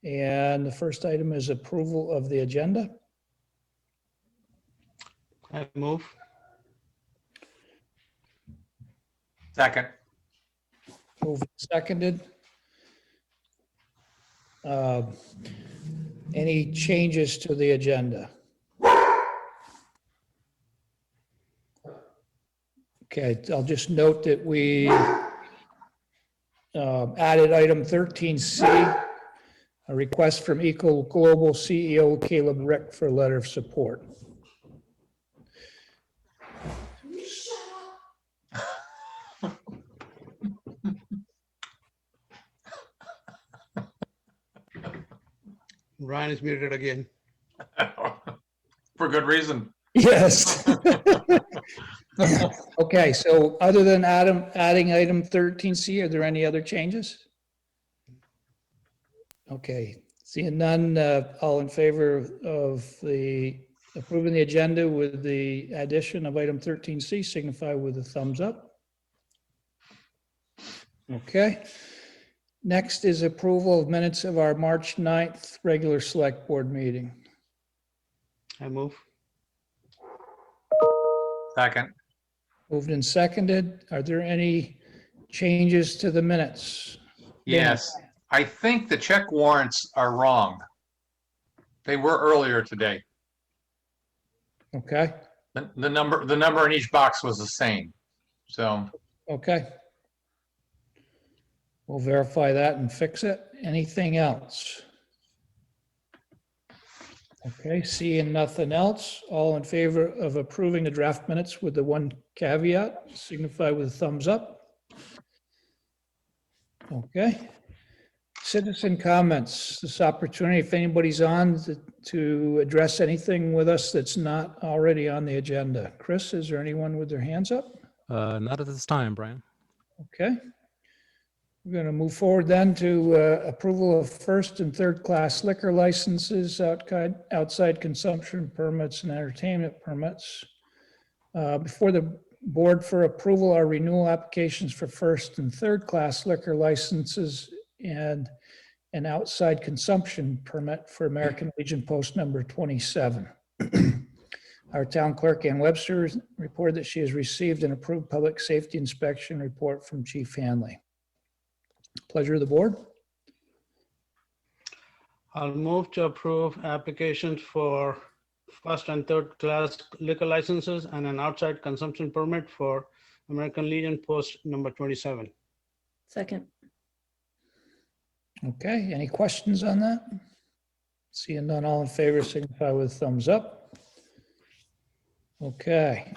And the first item is approval of the agenda. I move. Second. Moved and seconded. Any changes to the agenda? Okay, I'll just note that we added item 13C, a request from Eco Global CEO Caleb Rick for a letter of support. Ryan is muted again. For good reason. Yes. Okay, so other than adding item 13C, are there any other changes? Okay, seeing none, all in favor of approving the agenda with the addition of item 13C, signify with a thumbs up. Okay. Next is approval of minutes of our March 9th regular select board meeting. I move. Second. Moved and seconded. Are there any changes to the minutes? Yes, I think the check warrants are wrong. They were earlier today. Okay, The number in each box was the same. So okay. We'll verify that and fix it. Anything else? Okay, seeing nothing else, all in favor of approving the draft minutes with the one caveat, signify with a thumbs up. Okay. Citizen comments, this opportunity, if anybody's on to address anything with us that's not already on the agenda. Chris, is there anyone with their hands up? Not at this time, Brian. Okay. We're going to move forward then to approval of first and third class liquor licenses, outside consumption permits and entertainment permits. Before the board for approval are renewal applications for first and third class liquor licenses and an outside consumption permit for American Legion Post number 27. Our town clerk, Ann Webster, reported that she has received an approved public safety inspection report from Chief Hanley. Pleasure of the board. I'll move to approve applications for first and third class liquor licenses and an outside consumption permit for American Legion Post number 27. Second. Okay, any questions on that? Seeing none, all in favor, signify with thumbs up. Okay.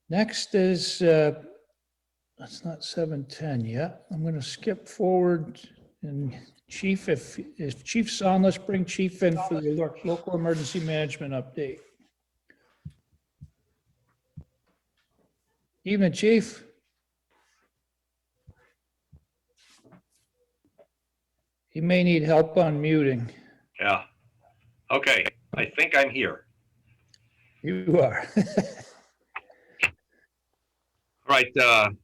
Next is, that's not 7:10 yet. I'm going to skip forward. And Chief, if Chief's on, let's bring Chief in for the local emergency management update. Evening, Chief. He may need help unmuting. Yeah. Okay. I think I'm here. You are. All right.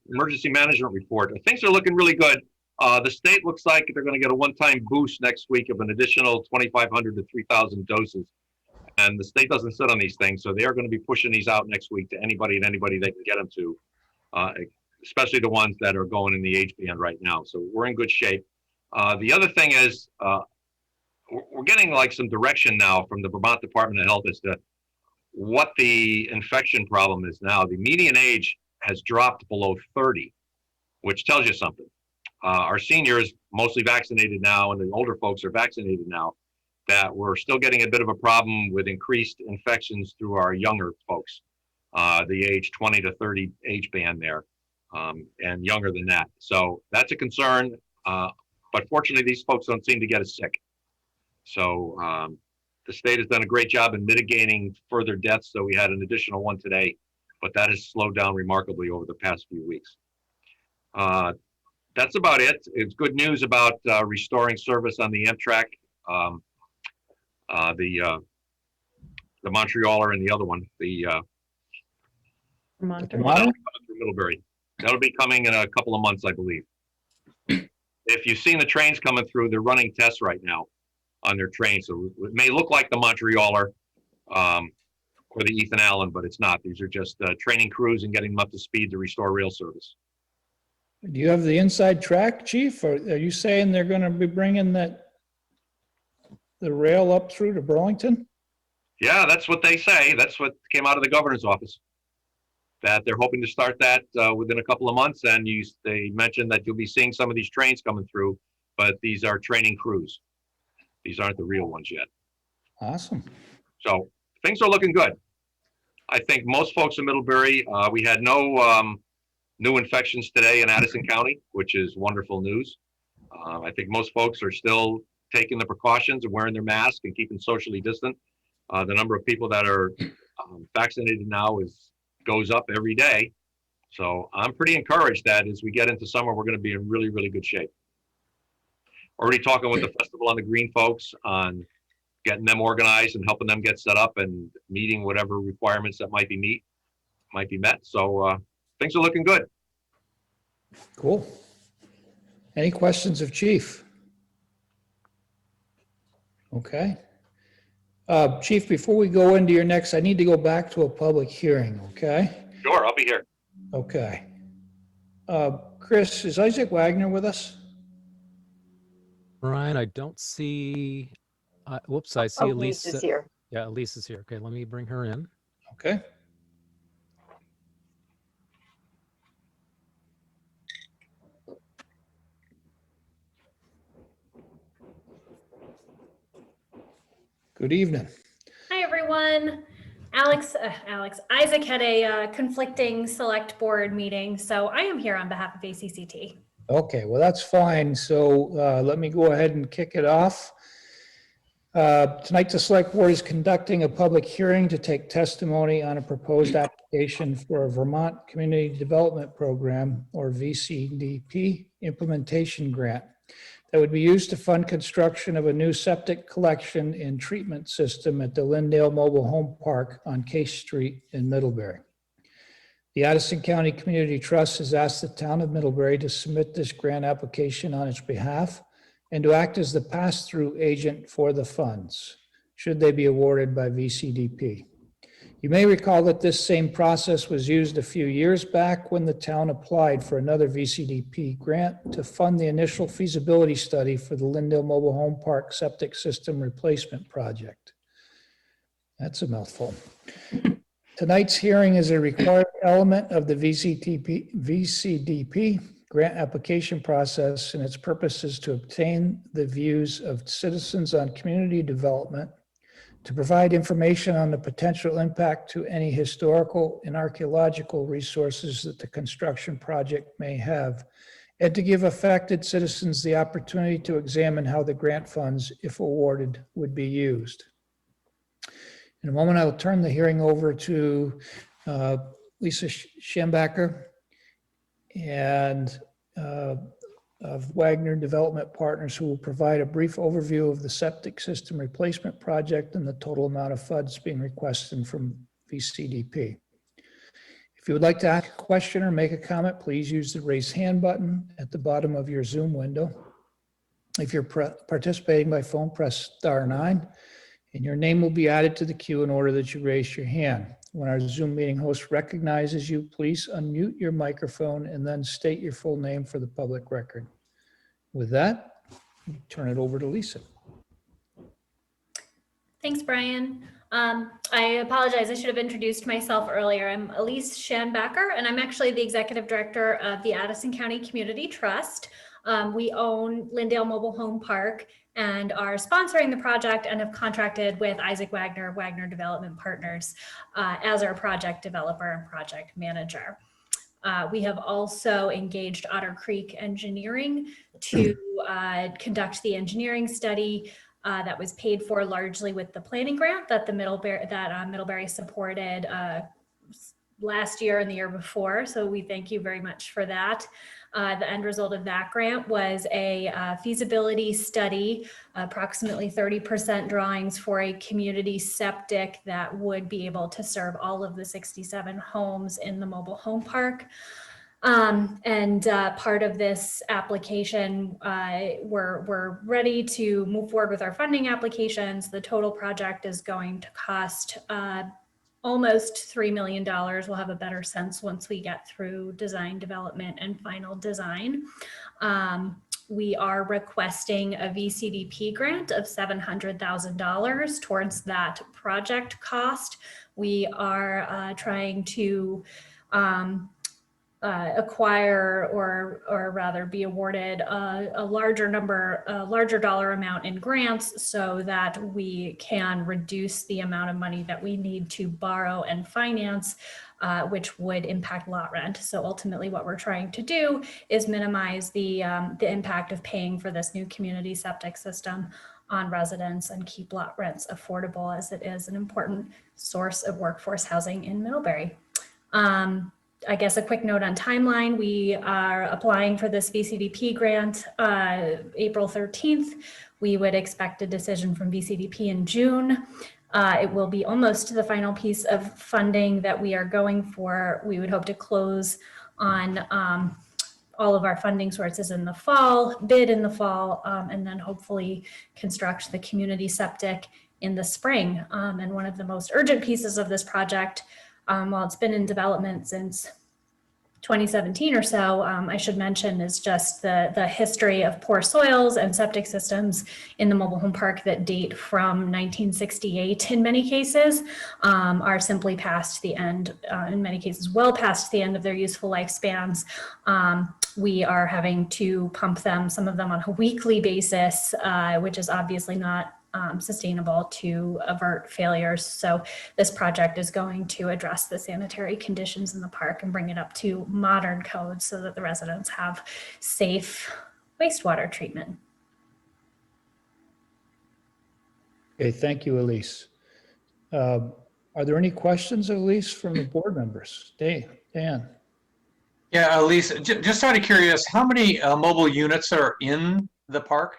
Emergency management report. Things are looking really good. The state looks like they're going to get a one-time boost next week of an additional 2,500 to 3,000 doses. And the state doesn't sit on these things, so they are going to be pushing these out next week to anybody and anybody they can get them to, especially the ones that are going in the age band right now. So we're in good shape. The other thing is we're getting like some direction now from the Vermont Department of Health as to what the infection problem is now. The median age has dropped below 30, which tells you something. Our seniors, mostly vaccinated now, and the older folks are vaccinated now, that we're still getting a bit of a problem with increased infections through our younger folks, the age 20 to 30 age band there, and younger than that. So that's a concern. But fortunately, these folks don't seem to get as sick. So the state has done a great job in mitigating further deaths. So we had an additional one today, but that has slowed down remarkably over the past few weeks. That's about it. It's good news about restoring service on the Amtrak, the Montrealer and the other one, the Vermonter. Vermonter? Middlebury. That'll be coming in a couple of months, I believe. if you've seen the trains coming through, they're running tests right now on their trains. So it may look like the Montrealer or the Ethan Allen, but it's not. These are just training crews and getting them up to speed to restore rail service. Do you have the inside track, Chief? Or are you saying they're going to be bringing the rail up through to Burlington? Yeah, that's what they say. That's what came out of the governor's office. That they're hoping to start that within a couple of months. And they mentioned that you'll be seeing some of these trains coming through, but these are training crews. These aren't the real ones yet. Awesome. So things are looking good. I think most folks in Middlebury, we had no new infections today in Addison County, which is wonderful news. I think most folks are still taking the precautions and wearing their mask and keeping socially distant. The number of people that are vaccinated now goes up every day. So I'm pretty encouraged that as we get into summer, we're going to be in really, really good shape. Already talking with the Festival on the Green folks on getting them organized and helping them get set up and meeting whatever requirements that might be met. So things are looking good. Cool. Any questions of Chief? Okay. Chief, before we go into your next, I need to go back to a public hearing, okay? Sure, I'll be here. Okay. Chris, is Isaac Wagner with us? Brian, I don't see, whoops, I see Elise Elise. is here. Yeah, Elise is here. Okay, let me bring her in. Okay. Good evening. Hi, everyone. Isaac had a conflicting select board meeting, so I am here on behalf of ACCT. Okay, well, that's fine. So let me go ahead and kick it off. Tonight, the Select Board is conducting a public hearing to take testimony on a proposed application for a Vermont Community Development Program, or VCDP, implementation grant that would be used to fund construction of a new septic collection and treatment system at the Lindale Mobile Home Park on Case Street in Middlebury. The Addison County Community Trust has asked the town of Middlebury to submit this grant application on its behalf and to act as the pass-through agent for the funds, should they be awarded by VCDP. You may recall that this same process was used a few years back when the town applied for another VCDP grant to fund the initial feasibility study for the Lindale Mobile Home Park septic system replacement project. That's a mouthful. Tonight's hearing is a required element of the VCDP grant application process, and its purpose is to obtain the views of citizens on community development, to provide information on the potential impact to any historical and archaeological resources that the construction project may have, and to give affected citizens the opportunity to examine how the grant funds, if awarded, would be used. In a moment, I will turn the hearing over to Lisa Schambacher and of Wagner Development Partners, who will provide a brief overview of the septic system replacement project and the total amount of funds being requested from VCDP. If you would like to ask a question or make a comment, please use the raise hand button at the bottom of your Zoom window. If you're participating by phone, press *9, and your name will be added to the queue in order that you raise your hand. When our Zoom meeting host recognizes you, please unmute your microphone and then state your full name for the public record. With that, turn it over to Lisa. Thanks, Brian. I apologize. I should have introduced myself earlier. I'm Elise Schambacher, and I'm actually the Executive Director of the Addison County Community Trust. We own Lindale Mobile Home Park and are sponsoring the project and have contracted with Isaac Wagner, Wagner Development Partners, as our project developer and project manager. We have also engaged Otter Creek Engineering to conduct the engineering study that was paid for largely with the planning grant that Middlebury supported last year and the year before. So we thank you very much for that. The end result of that grant was a feasibility study, approximately 30% drawings for a community septic that would be able to serve all of the 67 homes in the mobile home park. Part of this application, we're ready to move forward with our funding applications. The total project is going to cost almost $3 million. We'll have a better sense once we get through design development and final design. We are requesting a vcdp grant of $700,000 towards that project cost. We are trying to acquire or rather be awarded a larger dollar amount in grants so that we can reduce the amount of money that we need to borrow and finance, which would impact lot rent. So ultimately what we're trying to do is minimize the impact of paying for this new community septic system on residents and keep lot rents affordable, as it is an important source of workforce housing in Middlebury. I guess a quick note on timeline. We are applying for this vcdp grant April 13th. We would expect a decision from vcdp in June. It will be almost the final piece of funding that we are going for. We would hope to close on all of our funding sources in the fall, bid in the fall, and then hopefully construct the community septic in the spring. And one of the most urgent pieces of this project, while it's been in development since 2017 or so, I should mention, is just the history of poor soils and septic systems in the mobile home park that date from 1968 in many cases, are simply past the end, in many cases well past the end of their useful lifespans. We are having to pump them, some of them on a weekly basis, which is obviously not sustainable to avert failures. So this project is going to address the sanitary conditions in the park and bring it up to modern codes so that the residents have safe wastewater treatment. Okay, thank you, Elise. Are there any questions, Elise, from the board members? Dan? Yeah, Elise, just out of curious, how many mobile units are in the park?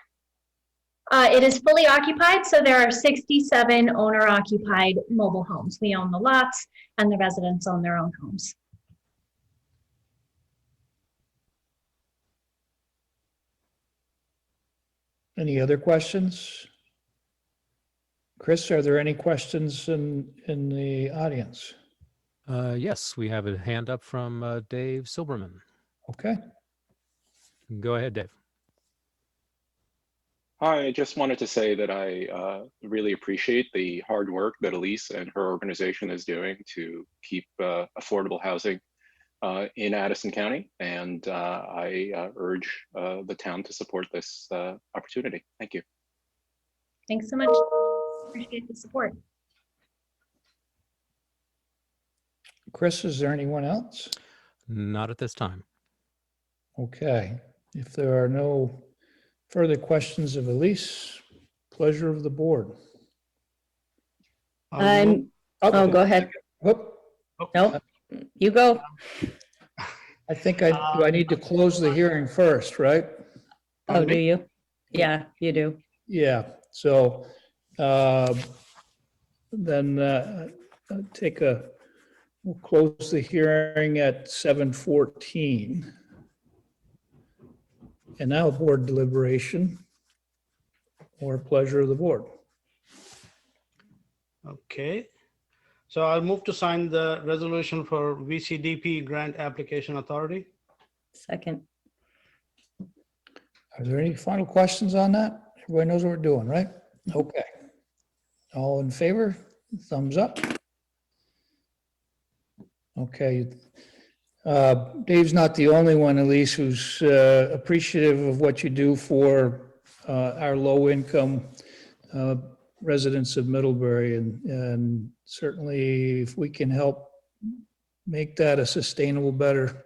It is fully occupied, so there are 67 owner-occupied mobile homes. We own the lots, and the residents own their own homes. Any other questions? Chris, are there any questions in the audience? Yes, we have a hand up from Dave Silberman. Okay. Go ahead, Dave. Hi, I just wanted to say that I really appreciate the hard work that Elise and her organization is doing to keep affordable housing in Addison County, and I urge the town to support this opportunity. Thank you. Thanks so much. Appreciate the support. Chris, is there anyone else? Not at this time. Okay. If there are no further questions of Elise, pleasure of the board. I'll Oh, go ahead. Whoop. No, you go. I think I need to close the hearing first, right? Oh, do you? Yeah, you do. Yeah, so then we'll close the hearing at 7:14. And now board deliberation or pleasure of the board. Okay. So I'll move to sign the resolution for VCDP grant application authority. Second. Are there any final questions on that? Everybody knows what we're doing, right? Okay. All in favor? Thumbs up. Okay. Dave's not the only one, Elise, who's appreciative of what you do for our low-income residents of Middlebury, and certainly if we can help make that a sustainable, better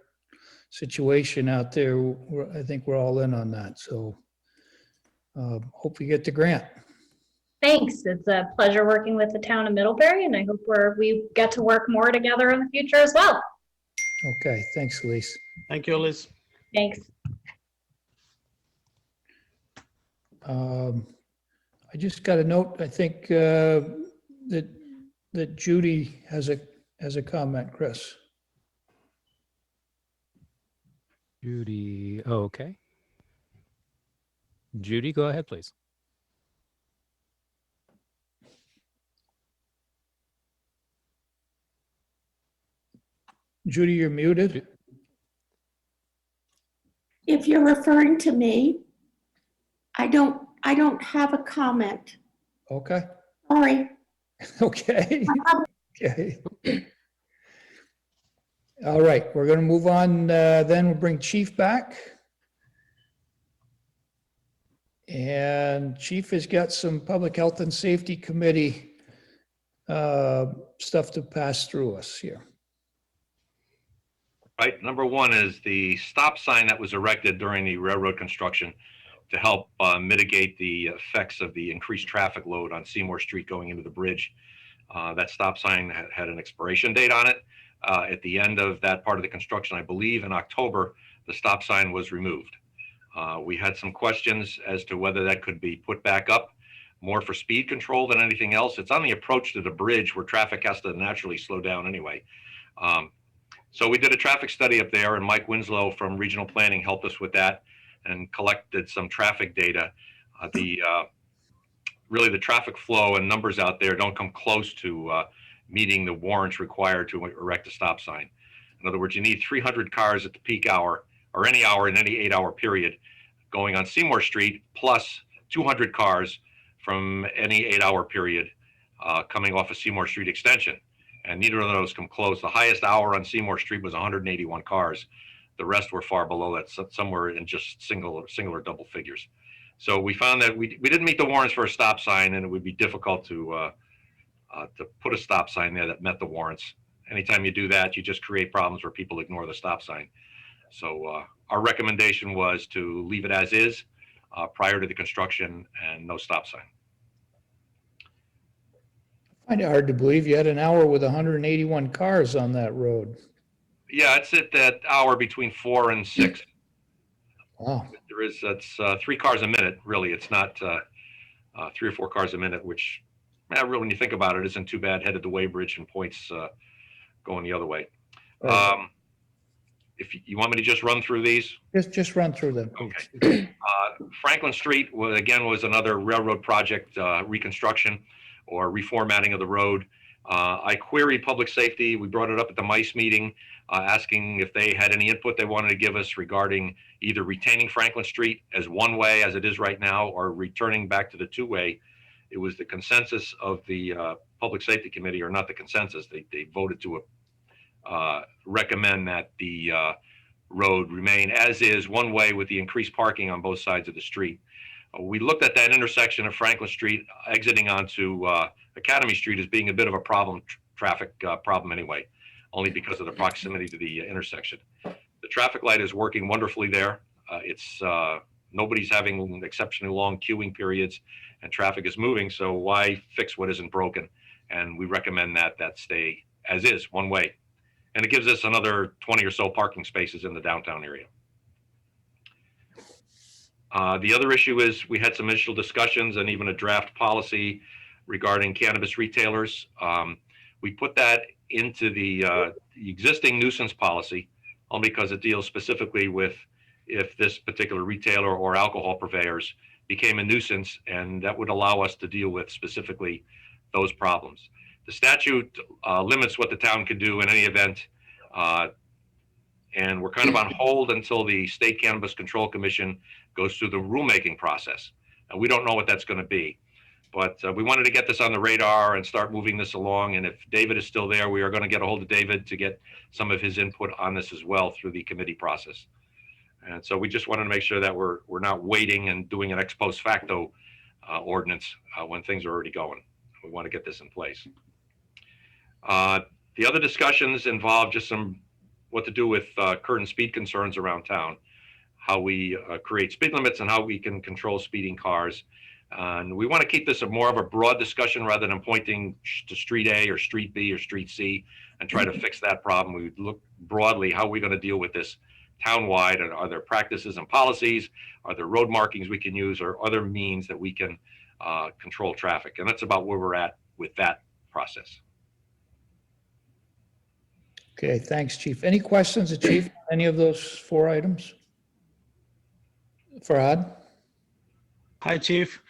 situation out there, I think we're all in on that. So hope we get the grant. Thanks. It's a pleasure working with the town of Middlebury, and I hope we get to work more together in the future as well. Okay, thanks, Elise. Thank you, Liz. Thanks. I just got a note, I think that Judy has a comment, Chris. Judy, oh, okay. Judy, go ahead, please. Judy, you're muted. If you're referring to me, I don't have a comment. Okay, Sorry. okay, okay. All right, we're going to move on. Then we'll bring Chief back. And Chief has got some Public Health and Safety Committee stuff to pass through us here. Right, number one is the stop sign that was erected during the railroad construction to help mitigate the effects of the increased traffic load on Seymour Street going into the bridge. That stop sign had an expiration date on it. At the end of that part of the construction, I believe in October, the stop sign was removed. We had some questions as to whether that could be put back up, more for speed control than anything else. It's on the approach to the bridge where traffic has to naturally slow down anyway. So we did a traffic study up there, and Mike Winslow from Regional Planning helped us with that and collected some traffic data. Really the traffic flow and numbers out there don't come close to meeting the warrants required to erect a stop sign. In other words, you need 300 cars at the peak hour or any hour in any 8-hour period going on Seymour Street, plus 200 cars from any 8-hour period coming off of Seymour Street extension. And neither of those come close. The highest hour on Seymour Street was 181 cars. The rest were far below that, somewhere in just single or double figures. So we found that we didn't meet the warrants for a stop sign, and it would be difficult to put a stop sign there that met the warrants. Anytime you do that, you just create problems where people ignore the stop sign. So our recommendation was to leave it as is prior to the construction and no stop sign. I find it hard to believe you had an hour with 181 cars on that road. Yeah, it's at that hour between 4 and 6. Wow. That's 3 cars a minute, really. It's not 3 or 4 cars a minute, which really, when you think about it, isn't too bad headed to Weybridge and points going the other way. Right. If you want me to just run through these? Just run through them. Okay. Franklin Street was another railroad project reconstruction or reformatting of the road. I queried public safety. We brought it up at the MICE meeting, asking if they had any input they wanted to give us regarding either retaining Franklin Street as one way as it is right now or returning back to the 2-way. It was the consensus of the Public Safety Committee, or not the consensus, they voted to recommend that the road remain as is, one way with the increased parking on both sides of the street. We looked at that intersection of Franklin Street exiting onto Academy Street as being a bit of a traffic problem anyway, only because of the proximity to the intersection. The traffic light is working wonderfully there. Nobody's having exceptionally long queuing periods and traffic is moving, so why fix what isn't broken? And we recommend that stay as is, one way. And it gives us another 20 or so parking spaces in the downtown area. The other issue is we had some initial discussions and even a draft policy regarding cannabis retailers. We put that into the existing nuisance policy only because it deals specifically with if this particular retailer or alcohol purveyors became a nuisance, and that would allow us to deal with specifically those problems. The statute limits what the town can do in any event, and we're kind of on hold until the State Cannabis Control Commission goes through the rulemaking process. And we don't know what that's going to be, but we wanted to get this on the radar and start moving this along. And if David is still there, we are going to get a hold of David to get some of his input on this as well through the committee process. And so we just wanted to make sure that we're not waiting and doing an ex post facto ordinance when things are already going. We want to get this in place. The other discussions involve just what to do with current speed concerns around town, how we create speed limits and how we can control speeding cars. And we want to keep this more of a broad discussion rather than pointing to street A or street B or street C and try to fix that problem. We would look broadly, how are we going to deal with this townwide? And are there practices and policies? Are there road markings we can use or other means that we can control traffic? And that's about where we're at with that process. Okay, thanks, Chief. Any questions, Chief, on any of those 4 items? Farhad? Hi, Chief.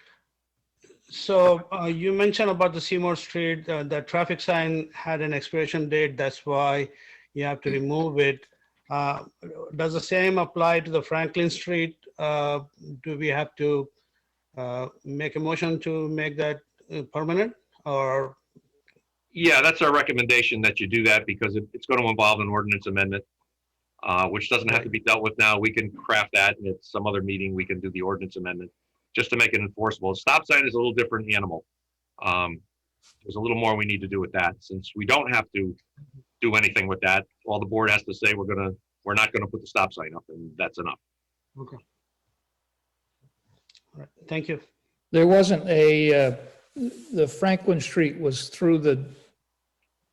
So you mentioned about the Seymour Street, the traffic sign had an expiration date. That's why you have to remove it. Does the same apply to the Franklin Street? Do we have to make a motion to make that permanent, or? Yeah, that's our recommendation that you do that because it's going to involve an ordinance amendment, which doesn't have to be dealt with now. We can craft that and at some other meeting, we can do the ordinance amendment just to make it enforceable. A stop sign is a little different animal. There's a little more we need to do with that since we don't have to do anything with that. All the board has to say, we're not going to put the stop sign up, and that's enough. Okay. All right. Thank you. There wasn't the Franklin Street was through the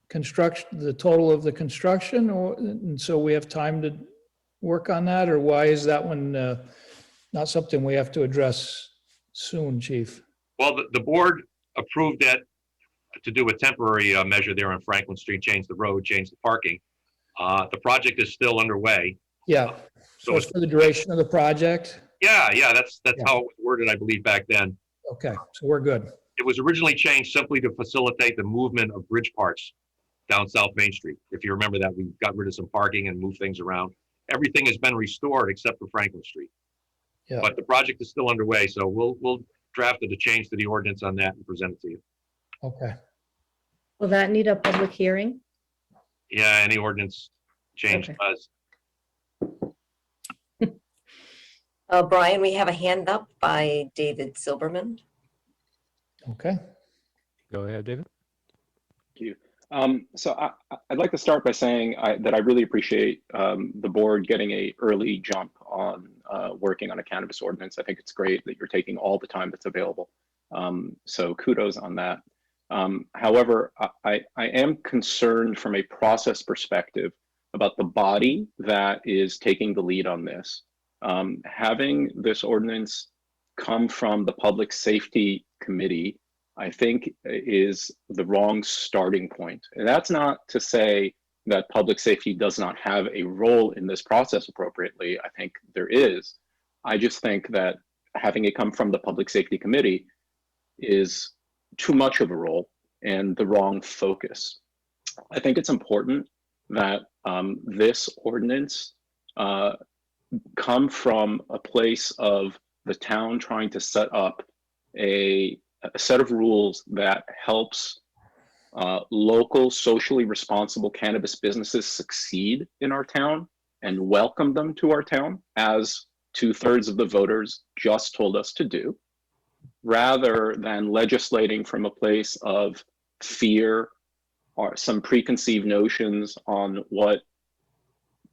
construction, the total of the construction, and so we have time to work on that, or why is that one not something we have to address soon, Chief? Well, the board approved that to do a temporary measure there on Franklin Street, change the road, change the parking. The project is still underway. Yeah, so it's for the duration of the project? Yeah, that's how it was worded, I believe, back then. Okay, so we're good. It was originally changed simply to facilitate the movement of bridge parts down South Main Street. If you remember that, we got rid of some parking and moved things around. Everything has been restored except for Franklin Street. Yeah. But the project is still underway, so we'll draft a change to the ordinance on that and present it to you. Okay. Will that need a public hearing? Yeah, any ordinance change Okay. does. Brian, we have a hand up by David Silberman. Okay. Go ahead, David. Thank you. So I'd like to start by saying that I really appreciate the board getting an early jump on working on a cannabis ordinance. I think it's great that you're taking all the time that's available. So kudos on that. However, I am concerned from a process perspective about the body that is taking the lead on this. Having this ordinance come from the Public Safety Committee, I think, is the wrong starting point. And that's not to say that public safety does not have a role in this process appropriately. I think there is. I just think that having it come from the Public Safety Committee is too much of a role and the wrong focus. I think it's important that this ordinance come from a place of the town trying to set up a set of rules that helps local socially responsible cannabis businesses succeed in our town and welcome them to our town, as 2/3 of the voters just told us to do, rather than legislating from a place of fear or some preconceived notions on what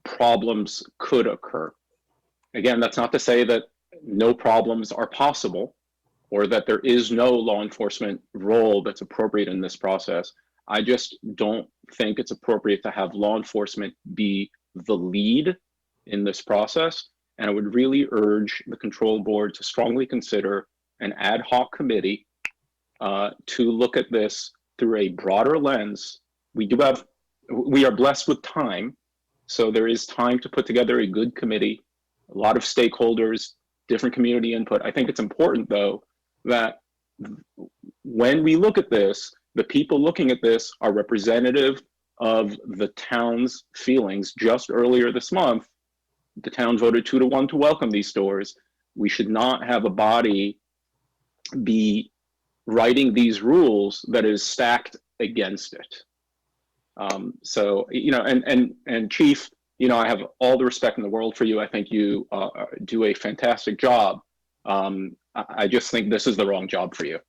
problems could occur. Again, that's not to say that no problems are possible or that there is no law enforcement role that's appropriate in this process. I just don't think it's appropriate to have law enforcement be the lead in this process. And I would really urge the control board to strongly consider an ad hoc committee to look at this through a broader lens. We are blessed with time, so there is time to put together a good committee, a lot of stakeholders, different community input. I think it's important, though, that when we look at this, the people looking at this are representative of the town's feelings. Just earlier this month, the town voted 2-1 to welcome these stores. We should not have a body be writing these rules that is stacked against it. So, you know, and Chief, you know, I have all the respect in the world for you. I think you do a fantastic job. I just think this is the wrong job for you.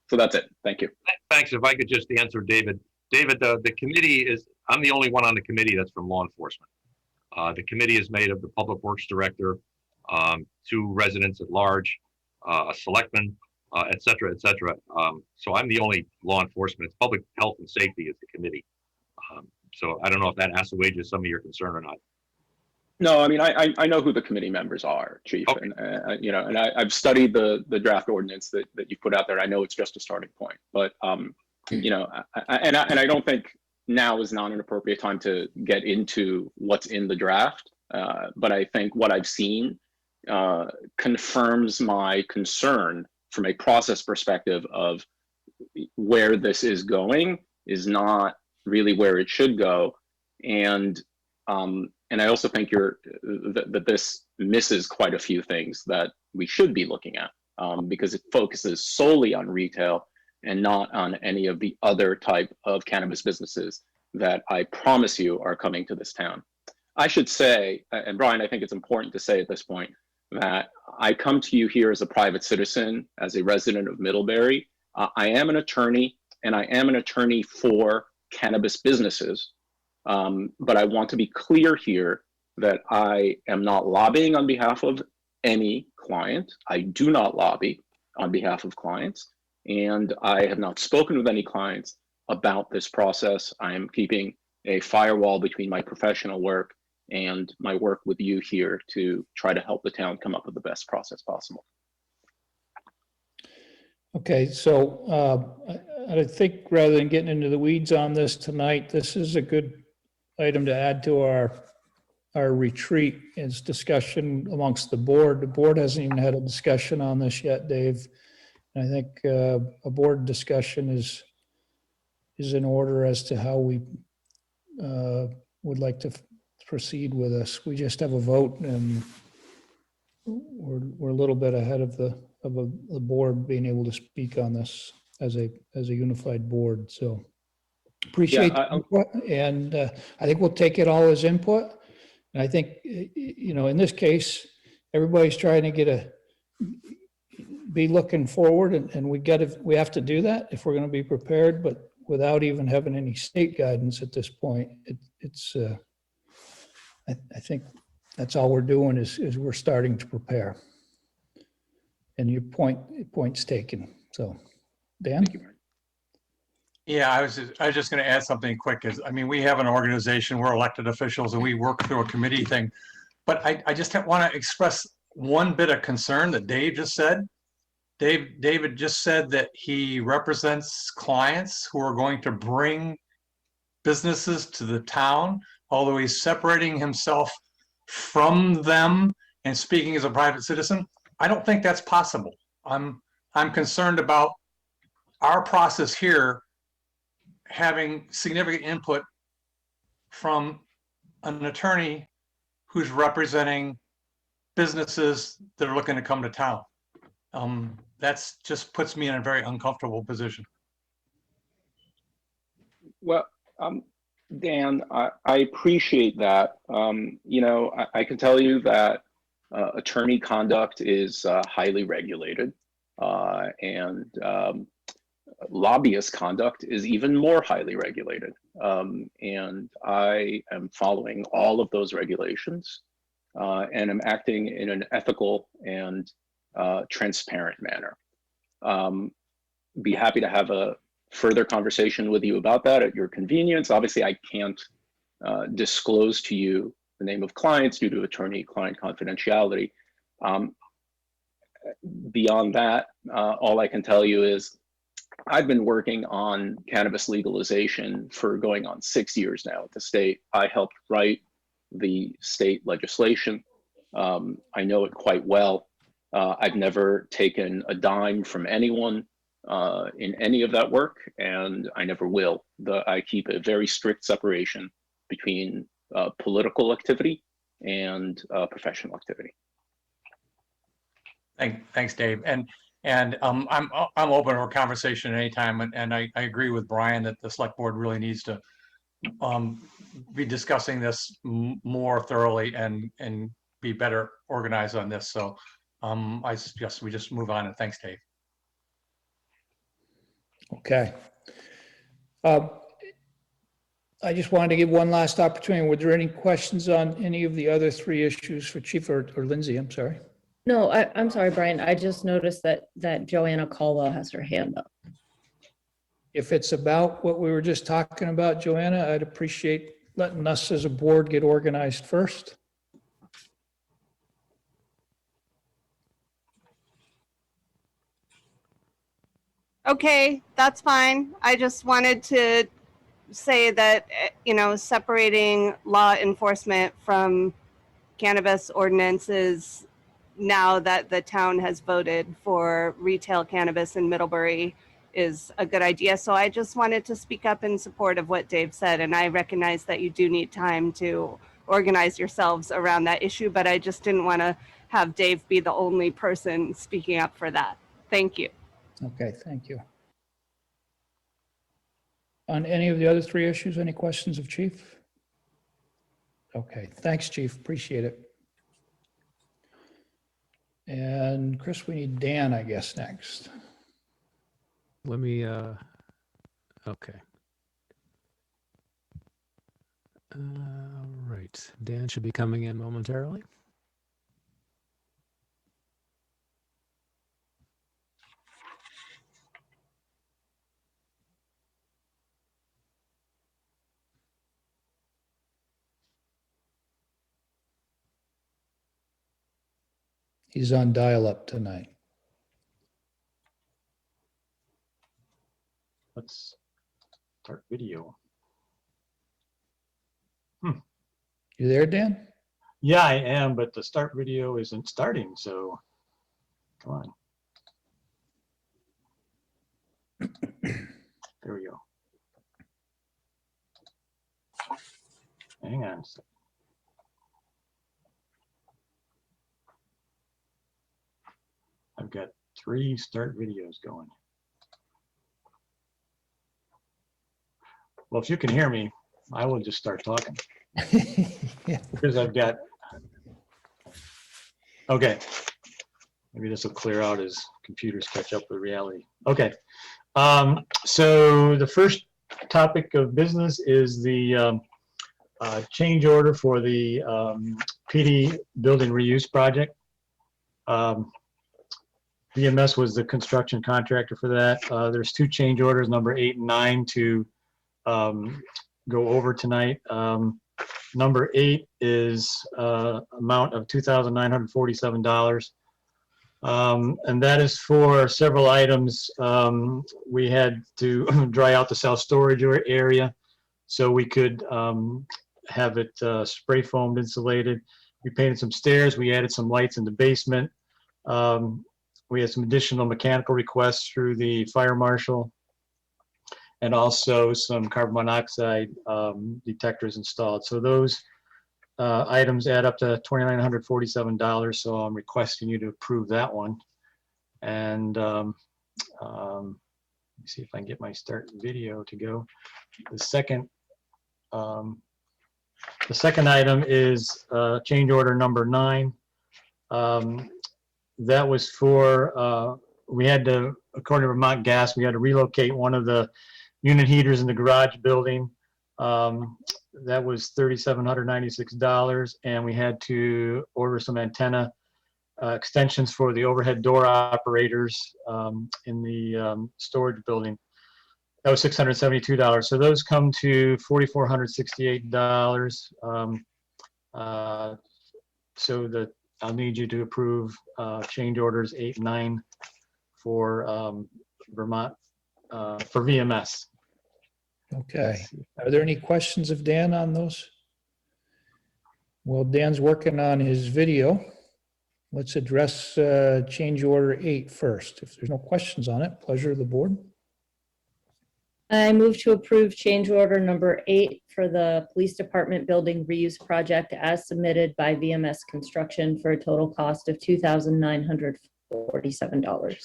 So that's it. Thank you. Thanks. If I could just answer David. David, the committee is, I'm the only one on the committee that's from law enforcement. The committee is made of the Public Works Director, 2 residents at large, a selectman, et cetera, et cetera. So I'm the only law enforcement. It's Public Health and Safety is the committee. So I don't know if that assuages some of your concern or not. No, I mean, I know who the committee members are, Chief, Okay. and you know, and I've studied the draft ordinance that you put out there. I know it's just a starting point, but you know, and I don't think now is not an appropriate time to get into what's in the draft. But I think what I've seen confirms my concern from a process perspective of where this is going is not really where it should go. And I also think that this misses quite a few things that we should be looking at, because it focuses solely on retail and not on any of the other type of cannabis businesses that I promise you are coming to this town. I should say, and Brian, I think it's important to say at this point, that I come to you here as a private citizen, as a resident of Middlebury. I am an attorney, and I am an attorney for cannabis businesses. But I want to be clear here that I am not lobbying on behalf of any client. I do not lobby on behalf of clients, and I have not spoken with any clients about this process. I am keeping a firewall between my professional work and my work with you here to try to help the town come up with the best process possible. Okay, so I think rather than getting into the weeds on this tonight, this is a good item to add to our retreat is discussion amongst the board. The board hasn't even had a discussion on this yet, Dave. And I think a board discussion is in order as to how we would like to proceed with this. We just have a vote, and we're a little bit ahead of the board being able to speak on this as a unified board. So appreciate the input, and I think we'll take it all as input. And I think, you know, in this case, everybody's trying to be looking forward, and we have to do that if we're going to be prepared, but without even having any state guidance at this point, I think that's all we're doing is we're starting to prepare. And your point's taken. So, Dan? Yeah, I was just going to add something quick. I mean, we have an organization, we're elected officials, and we work through a committee thing. But I just want to express one bit of concern that Dave just said. David just said that he represents clients who are going to bring businesses to the town, although he's separating himself from them and speaking as a private citizen. I don't think that's possible. I'm concerned about our process here having significant input from an attorney who's representing businesses that are looking to come to town. That's just puts me in a very uncomfortable position. Well, Dan, I appreciate that. You know, I can tell you that attorney conduct is highly regulated, and lobbyist conduct is even more highly regulated. And I am following all of those regulations, and I'm acting in an ethical and transparent manner. Be happy to have a further conversation with you about that at your convenience. Obviously, I can't disclose to you the name of clients due to attorney-client confidentiality. Beyond that, all I can tell you is I've been working on cannabis legalization for going on 6 years now at the state. I helped write the state legislation. I know it quite well. I've never taken a dime from anyone in any of that work, and I never will. I keep a very strict separation between political activity and professional activity. Thanks, Dave. And I'm open for a conversation anytime, and I agree with Brian that the select board really needs to be discussing this more thoroughly and be better organized on this. So I suggest we just move on, and thanks, Dave. Okay. I just wanted to give one last opportunity. Were there any questions on any of the other three issues for Chief or Lindsay? I'm sorry. No, I'm sorry, Brian. I just noticed that Joanna Caldwell has her hand up. If it's about what we were just talking about, Joanna, I'd appreciate letting us as a board get organized first. Okay, that's fine. I just wanted to say that, separating law enforcement from cannabis ordinances now that the town has voted for retail cannabis in Middlebury is a good idea. So I just wanted to speak up in support of what Dave said. And I recognize that you do need time to organize yourselves around that issue, but I just didn't want to have Dave be the only person speaking up for that. Thank you. Okay, thank you. On any of the other three issues, any questions of Chief? Okay, thanks, Chief. Appreciate it. And Chris, we need Dan, I guess, next. Let me, okay. Right, Dan should be coming in momentarily. He's on dial-up tonight. Let's start video. You there, Dan? Yeah, I am, but the start video isn't starting, so come on. There we go. Hang on a second. I've got 3 start videos going. Well, if you can hear me, I will just start talking. Yeah. Because I've got, okay. Maybe this will clear out as computers catch up with reality. Okay. So the first topic of business is the change order for the PD building reuse project. VMS was the construction contractor for that. There's 2 change orders, number 8 and 9, to go over tonight. Number 8 is amount of $2,947. And that is for several items. We had to dry out the south storage area so we could have it spray foamed insulated. We painted some stairs. We added some lights in the basement. We had some additional mechanical requests through the fire marshal, and also some carbon monoxide detectors installed. So those items add up to $2,947. So I'm requesting you to approve that one. And let me see if I can get my start video to go. The second item is change order number 9. That was for, we had to, according to Vermont Gas, we had to relocate one of the unit heaters in the garage building. That was $3,796, and we had to order some antenna extensions for the overhead door operators in the storage building. That was $672. So those come to $4,468. So that I'll need you to approve change orders 8 and 9 for Vermont, for VMS. Okay. Are there any questions of Dan on those? Well, Dan's working on his video. Let's address change order 8 first. If there's no questions on it, pleasure of the board. I move to approve change order number 8 for the police department building reuse project as submitted by VMS Construction for a total cost of $2,947.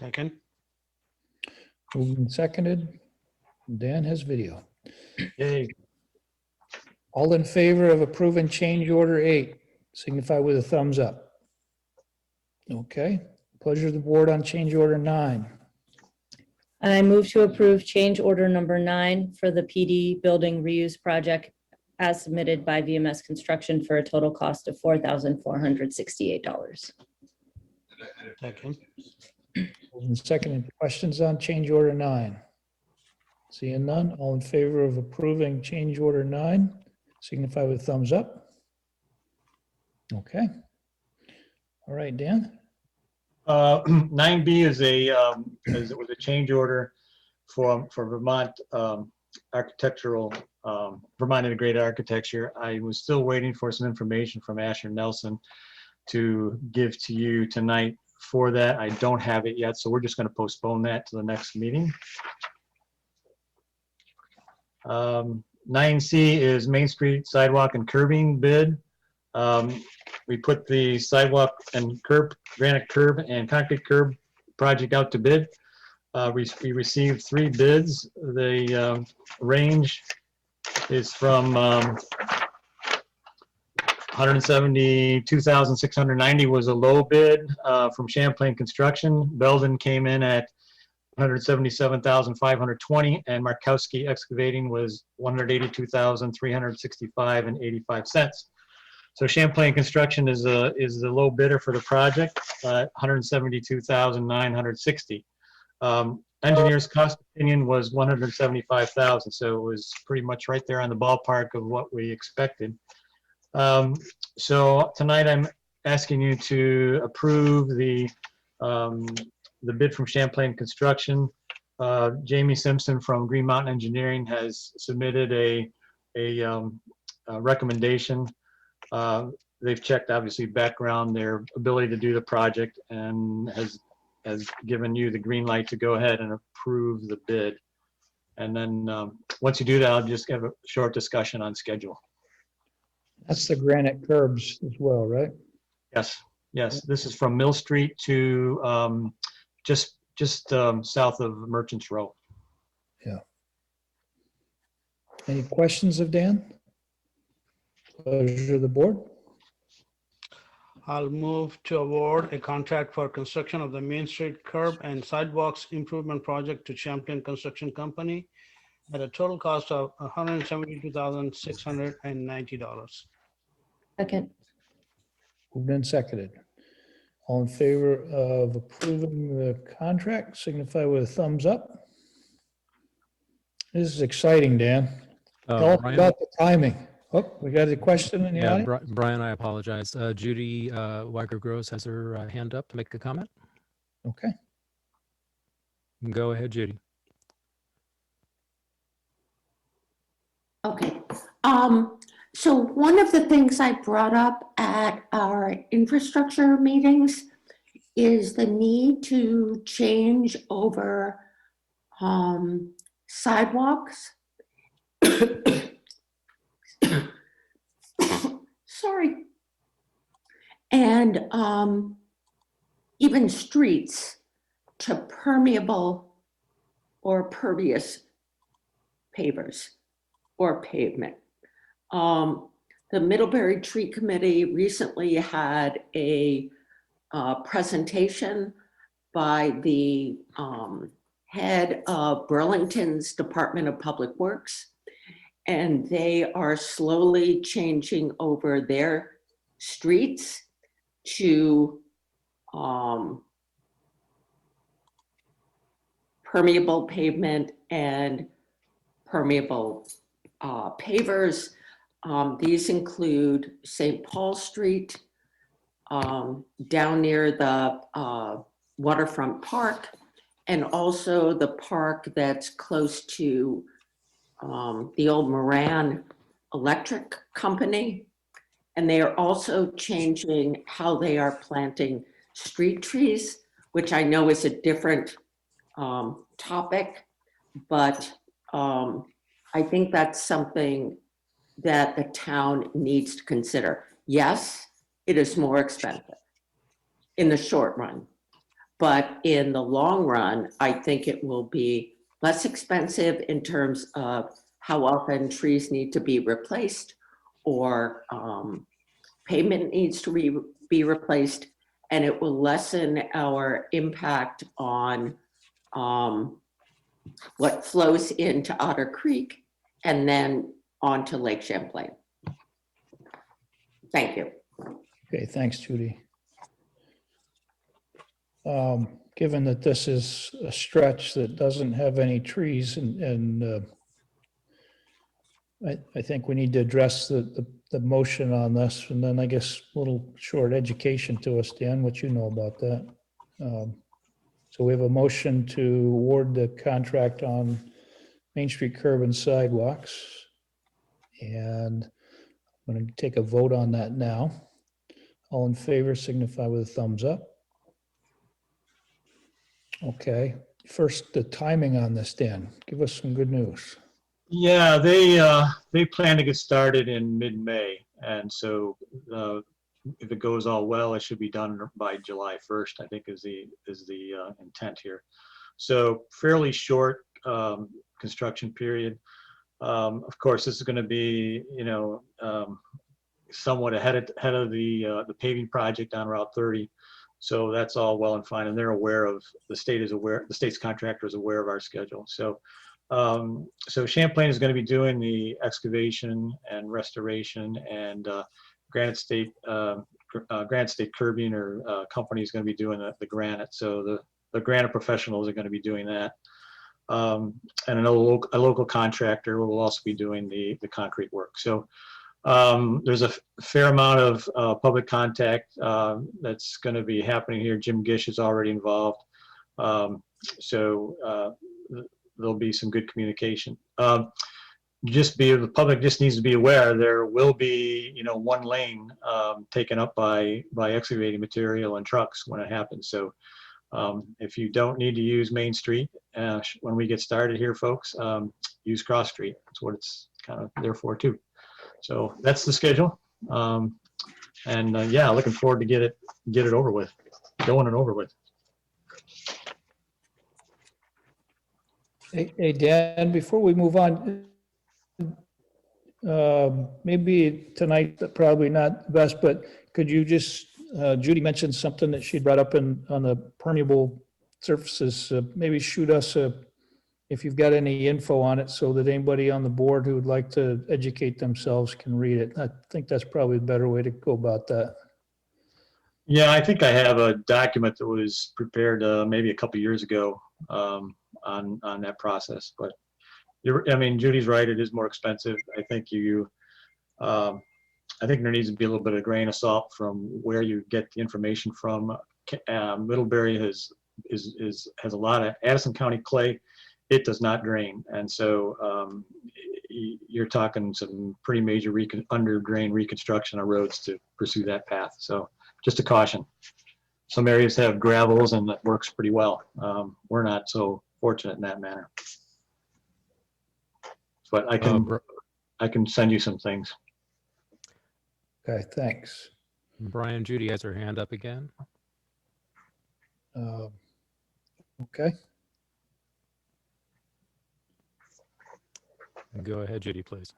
Second. Moved and seconded. Dan has video. Yay. All in favor of approving change order 8, signify with a thumbs up. Okay. Pleasure of the board on change order 9. I move to approve change order number 9 for the PD building reuse project as submitted by VMS Construction for a total cost of $4,468. Second. Moved and seconded. Questions on change order 9? Seeing none, all in favor of approving change order 9, signify with thumbs up. Okay. All right, Dan. 9B is was a change order for Vermont architectural, Vermont Integrated Architecture. I was still waiting for some information from Asher Nelson to give to you tonight for that. I don't have it yet, so we're just going to postpone that to the next meeting. 9C is Main Street sidewalk and curbing bid. We put the sidewalk and granite curb and concrete curb project out to bid. We received 3 bids. The range is from 172,690 was a low bid from Champlain Construction. Belden came in at 177,520, and Markowski Excavating was 182,365 and 85 cents. So Champlain Construction is the low bidder for the project, 172,960. Engineer's cost opinion was 175,000, so it was pretty much right there on the ballpark of what we expected. So tonight I'm asking you to approve the bid from Champlain Construction. Jamie Simpson from Green Mountain Engineering has submitted a recommendation. They've checked obviously background, their ability to do the project, and has given you the green light to go ahead and approve the bid. And then once you do that, I'll just have a short discussion on schedule. That's the granite curbs as well, right? Yes, yes. This is from Mill Street to just south of Merchants Row. Yeah. Any questions of Dan? Pleasure of the board. I'll move to award a contract for construction of the Main Street curb and sidewalks improvement project to Champlain Construction Company at a total cost of $172,690. Second. Moved and seconded. All in favor of approving the contract, signify with a thumbs up. This is exciting, Dan. All Brian, about the timing. Oh, we got a question in the yeah, audience? Brian, I apologize. Judy Weiger-Gross has her hand up to make a comment. Okay. Go ahead, Judy. Okay. So one of the things I brought up at our infrastructure meetings is the need to change over sidewalks. Sorry. And even streets to permeable or pervious pavers or pavement. The Middlebury Tree Committee recently had a presentation by the head of Burlington's Department of Public Works, and they are slowly changing over their streets to permeable pavement and permeable pavers. These include St. Paul Street, down near the waterfront park, and also the park that's close to the old Moran Electric Company. And they are also changing how they are planting street trees, which I know is a different topic, but I think that's something that the town needs to consider. Yes, it is more expensive in the short run, but in the long run, I think it will be less expensive in terms of how often trees need to be replaced or pavement needs to be replaced, and it will lessen our impact on what flows into Otter Creek and then onto Lake Champlain. Thank you. Okay, thanks, Judy. Given that this is a stretch that doesn't have any trees and I think we need to address the motion on this, and then I guess a little short education to us, Dan, what you know about that. So we have a motion to award the contract on Main Street curb and sidewalks. And I'm going to take a vote on that now. All in favor signify with a thumbs up. Okay, first, the timing on this, Dan. Give us some good news. Yeah, they plan to get started in mid-May, and so if it goes all well, it should be done by July 1st, I think is the intent here. So fairly short construction period. Of course, this is going to be, somewhat ahead of the paving project on Route 30. So that's all well and fine, and they're aware of, the state's contractor is aware of our schedule. So Champlain is going to be doing the excavation and restoration, and Granite State Curbing or company is going to be doing the granite. So the granite professionals are going to be doing that. And a local contractor will also be doing the concrete work. So there's a fair amount of public contact that's going to be happening here. Jim Gish is already involved. There'll be some good communication. The public just needs to be aware there will be, one lane taken up by excavating material and trucks when it happens. So if you don't need to use Main Street when we get started here, folks, use Cross Street. That's what it's kind of there for too. So that's the schedule. Yeah, looking forward to get it over with, going and over with. Hey, Dan, before we move on, maybe tonight, probably not the best, but could you just, Judy mentioned something that she brought up on the permeable surfaces. Maybe shoot us if you've got any info on it so that anybody on the board who would like to educate themselves can read it. I think that's probably a better way to go about that. Yeah, I think I have a document that was prepared maybe a couple years ago on that process, but Judy's right, it is more expensive. I think there needs to be a little bit of grain of salt from where you get the information from. Middlebury has a lot of Addison County clay. It does not drain, and so you're talking some pretty major under drain reconstruction of roads to pursue that path. So just a caution. Some areas have gravels and that works pretty well. We're not so fortunate in that manner. But I can send you some things. Okay, thanks. Brian, Judy has her hand up again. Okay. Go ahead, Judy, please.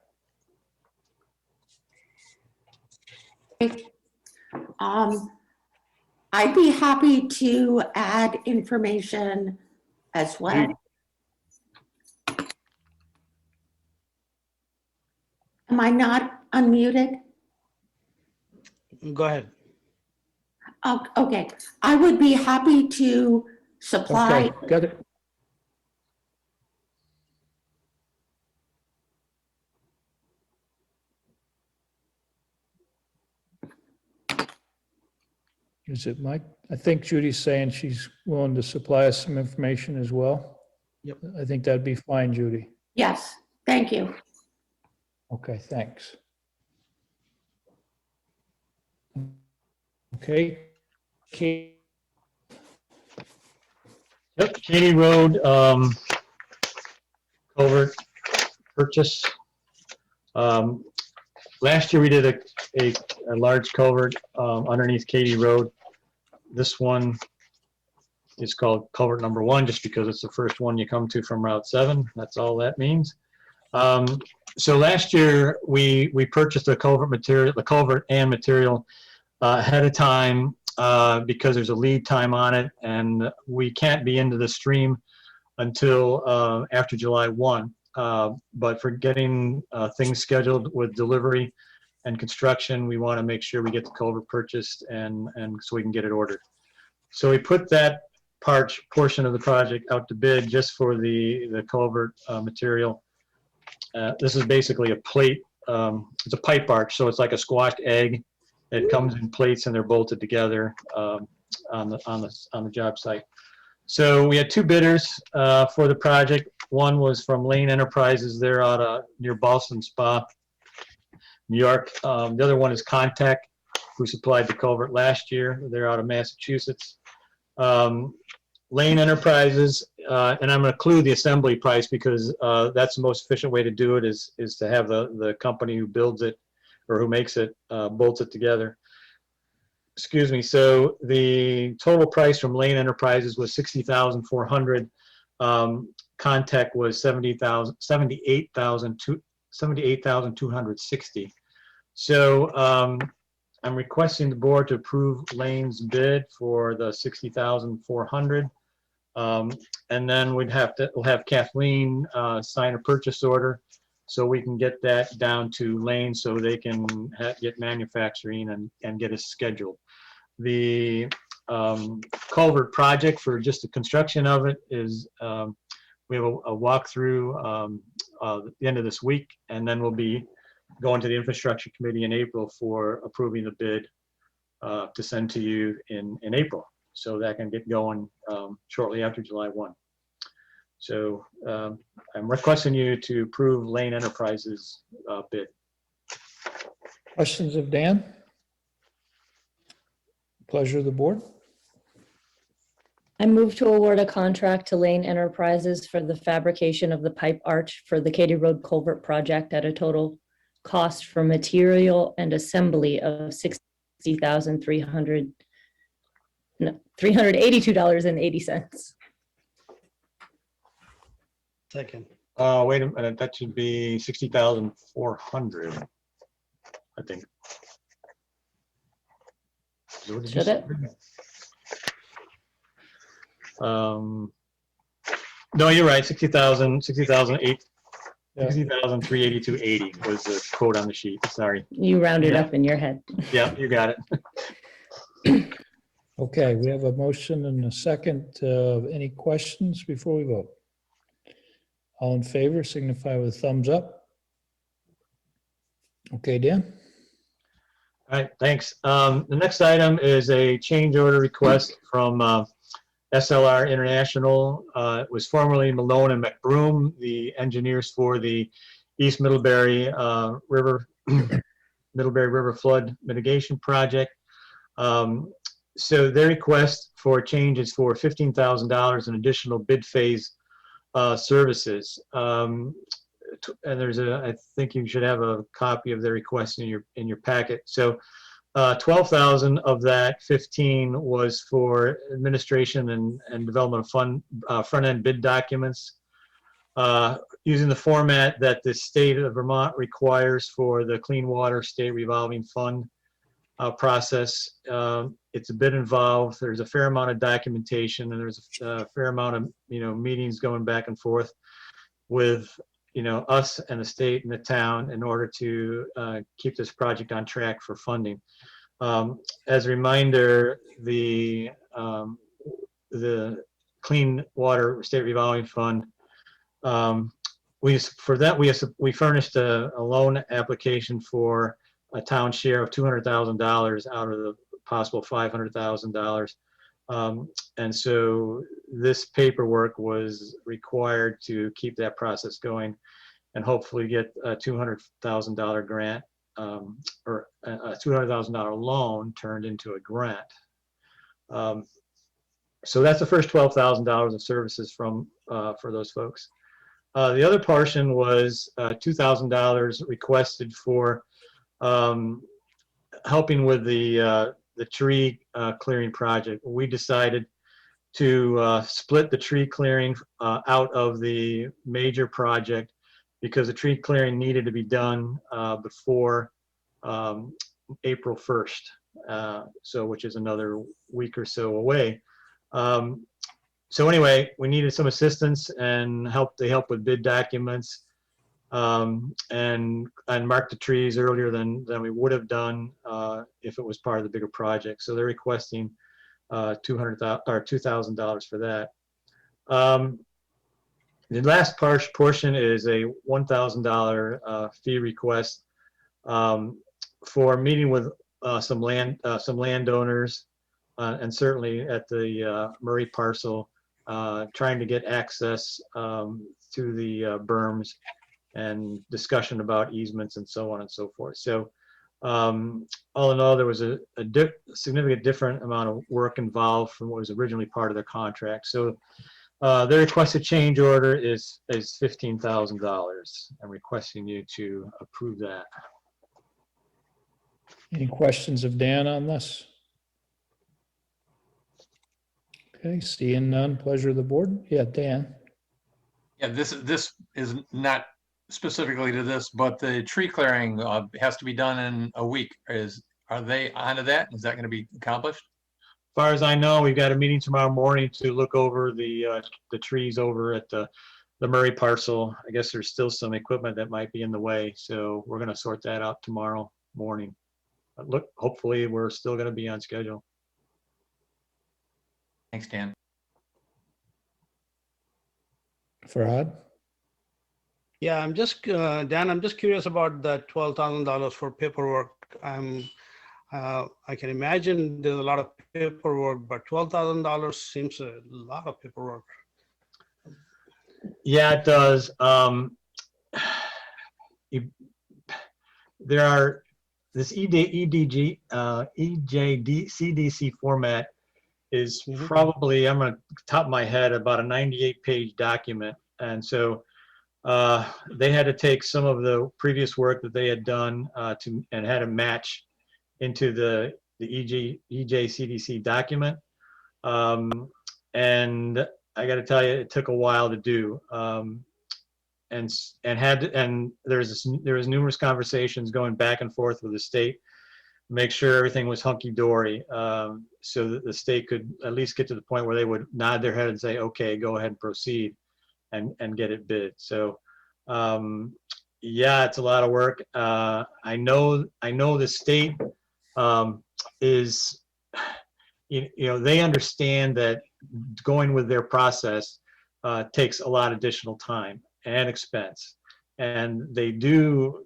I'd be happy to add information as well. Am I not unmuted? Go ahead. Oh, okay, I would be happy to supply. Okay, got it. Is it Mike? I think Judy's saying she's willing to supply us some information as well. Yep. I think that'd be fine, Judy. Yes, thank you. Okay, thanks. Okay. Yep, Katy Road culvert purchase. Last year we did a large culvert underneath Katy Road. This one is called culvert number 1 just because it's the first one you come to from Route 7. That's all that means. So last year we purchased the culvert and material ahead of time because there's a lead time on it, and we can't be into the stream until after July 1. But for getting things scheduled with delivery and construction, we want to make sure we get the culvert purchased and so we can get it ordered. So we put that portion of the project out to bid just for the culvert material. This is basically a plate. It's a pipe arch, so it's like a squashed egg. It comes in plates and they're bolted together on the job site. So we had two bidders for the project. One was from Lane Enterprises. They're out of near Boston Spa, New York. The other one is Contact, who supplied the culvert last year. They're out of Massachusetts. Lane Enterprises, and I'm going to include the assembly price because that's the most efficient way to do it is to have the company who builds it or who makes it bolts it together. Excuse me. So the total price from Lane Enterprises was $60,400. Contact was $78,260. So I'm requesting the board to approve Lane's bid for the $60,400. And then we'll have Kathleen sign a purchase order so we can get that down to Lane so they can get manufacturing and get it scheduled. The culvert project for just the construction of it is we have a walkthrough at the end of this week, and then we'll be going to the infrastructure committee in April for approving the bid to send to you in April. So that can get going shortly after July 1. So I'm requesting you to approve Lane Enterprises bid. Questions of Dan? Pleasure of the board. I move to award a contract to Lane Enterprises for the fabrication of the pipe arch for the Katy Road Culvert project at a total cost for material and assembly of $382.80. Second. Wait a minute, that should be 60,400, I think. What did you Should say? it? No, you're right, 60,382.80 was the quote on the sheet, sorry. You rounded Yeah. up in your head. Yeah, you got it. Okay, we have a motion and a second. Any questions before we vote? All in favor signify with a thumbs up. Okay, Dan? All right, thanks. The next item is a change order request from SLR International. It was formerly Malone and McBroom, the engineers for the East Middlebury River Flood Mitigation Project. So their request for change is for $15,000 in additional bid phase services. And there's I think you should have a copy of their request in your packet. So 12,000 of that 15 was for administration and development of front-end bid documents using the format that the state of Vermont requires for the Clean Water State Revolving Fund process. It's a bit involved. There's a fair amount of documentation, and there's a fair amount of meetings going back and forth with us and the state and the town in order to keep this project on track for funding. As a reminder, the Clean Water State Revolving Fund, we furnished a loan application for a town share of $200,000 out of the possible $500,000. And so this paperwork was required to keep that process going and hopefully get a $200,000 grant or a $200,000 loan turned into a grant. So that's the first $12,000 of services for those folks. The other portion was $2,000 requested for helping with the tree clearing project. We decided to split the tree clearing out of the major project because the tree clearing needed to be done before April 1st, so which is another week or so away. So anyway, we needed some assistance and they help with bid documents and mark the trees earlier than we would have done if it was part of the bigger project. So they're requesting $2,000 for that. The last portion is a $1,000 fee request for meeting with some landowners and certainly at the Murray parcel trying to get access to the berms and discussion about easements and so on and so forth. So all in all, there was a significant different amount of work involved from what was originally part of their contract. So their requested change order is $15,000. I'm requesting you to approve that. Any questions of Dan on this? Okay, seeing none, pleasure of the board. Yeah, Dan. Yeah, this is not specifically to this, but the tree clearing has to be done in a week. Are they onto that? Is that going to be accomplished? As far as I know, we've got a meeting tomorrow morning to look over the trees over at the Murray parcel. I guess there's still some equipment that might be in the way, so we're going to sort that out tomorrow morning. But look, hopefully we're still going to be on schedule. Thanks, Dan. Farhad? Yeah, I'm just, Dan, I'm just curious about the $12,000 for paperwork. I can imagine there's a lot of paperwork, but $12,000 seems a lot of paperwork. Yeah, it does. There are this CDC format is probably, I'm going to top of my head, about a 98-page document. And so they had to take some of the previous work that they had done and had to match into the EJCDC document. And I got to tell you, it took a while to do. And there was numerous conversations going back and forth with the state, make sure everything was hunky-dory, so that the state could at least get to the point where they would nod their head and say, okay, go ahead and proceed and get it bid. So yeah, it's a lot of work. I know the state is, they understand that going with their process takes a lot of additional time and expense. And they do,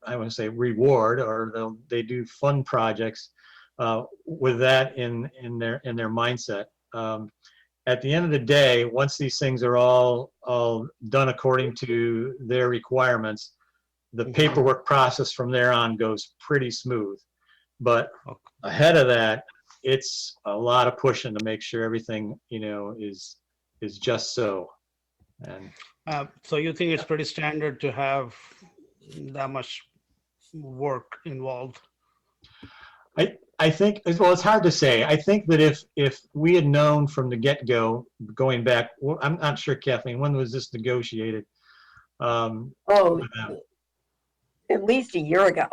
I want to say reward, or they do fund projects with that in their mindset. At the end of the day, once these things are all done according to their requirements, the paperwork process from there on goes pretty smooth. But ahead of that, it's a lot of pushing to make sure everything, is just so. And so you think it's pretty standard to have that much work involved? I think, well, it's hard to say. I think that if we had known from the get-go, going back, well, I'm not sure, Kathleen, when was this negotiated? At least a year ago.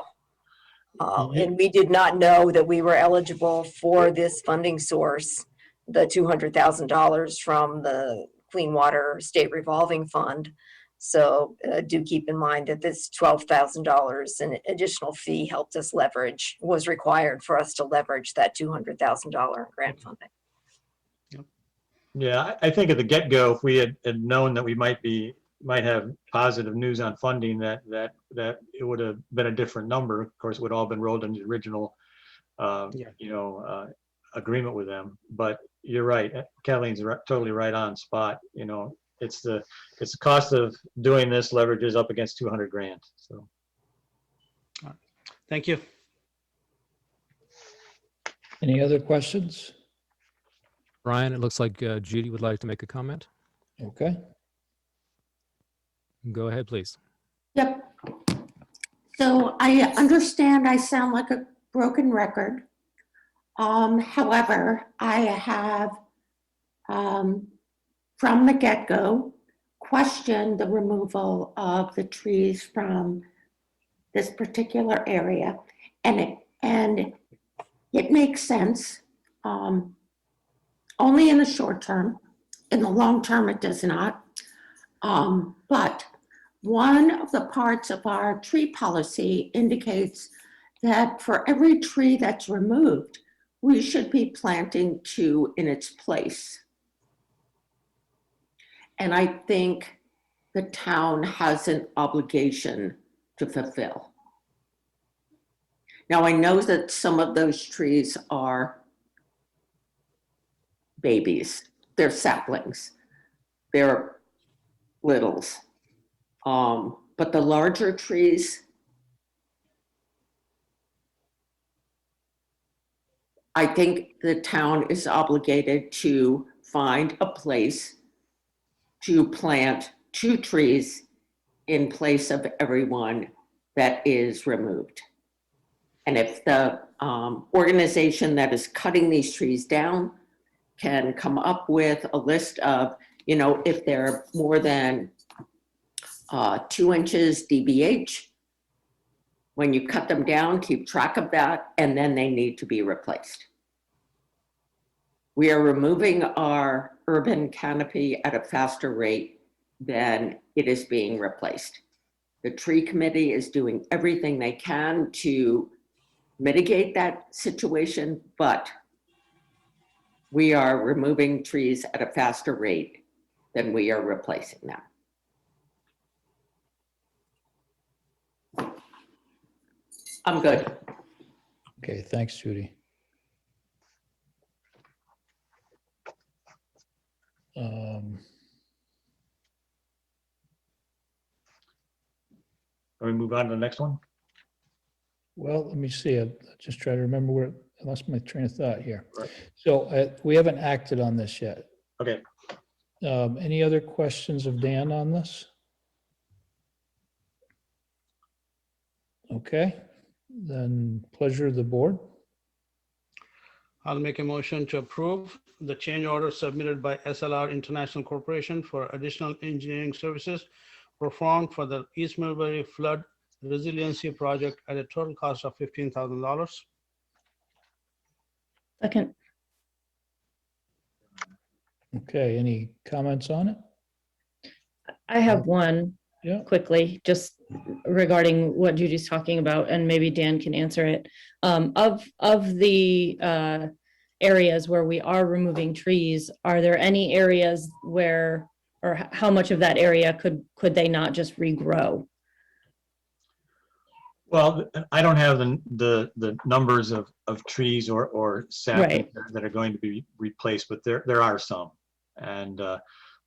And we did not know that we were eligible for this funding source, the $200,000 from the Clean Water State Revolving Fund. So do keep in mind that this $12,000 an additional fee was required for us to leverage that $200,000 grant funding. Yeah, I think at the get-go, if we had known that we might have positive news on funding, that it would have been a different number. Of course, it would all been rolled into the original, agreement with them. But you're right, Kathleen's totally right on spot. It's the cost of doing this leverages up against 200 grand. So, thank you. Any other questions? Brian, it looks like Judy would like to make a comment. Okay. Go ahead, please. Yep. So I understand I sound like a broken record. However, I have, from the get-go, questioned the removal of the trees from this particular area. And it makes sense, only in the short term. In the long term, it does not. But one of the parts of our tree policy indicates that for every tree that's removed, we should be planting 2 in its place. And I think the town has an obligation to fulfill. Now, I know that some of those trees are babies. they're saplings. They're littles. But the larger trees, I think the town is obligated to find a place to plant 2 trees in place of every one that is removed. And if the organization that is cutting these trees down can come up with a list of, you know, if they're more than 2 inches DBH, when you cut them down, keep track of that, and then they need to be replaced. We are removing our urban canopy at a faster rate than it is being replaced. The tree committee is doing everything they can to mitigate that situation, but we are removing trees at a faster rate than we are replacing them. I'm good. Okay, thanks, Judy. Can we move on to the next one? Well, let me see. I'll just try to remember where I lost my train of thought here. Right. So we haven't acted on this yet. Okay. Any other questions of Dan on this? Okay, then pleasure of the board. I'll make a motion to approve the change order submitted by SLR International Corporation for additional engineering services performed for the East Middlebury Flood Resiliency Project at a total cost of $15,000. Second. Okay, any comments on it? I have one. Yeah. Quickly, just regarding what Judy's talking about, and maybe Dan can answer it. Of the areas where we are removing trees, are there any areas where, or how much of that area could they not just regrow? Well, I don't have the numbers of trees or saplings that are going to be replaced, but there are some. And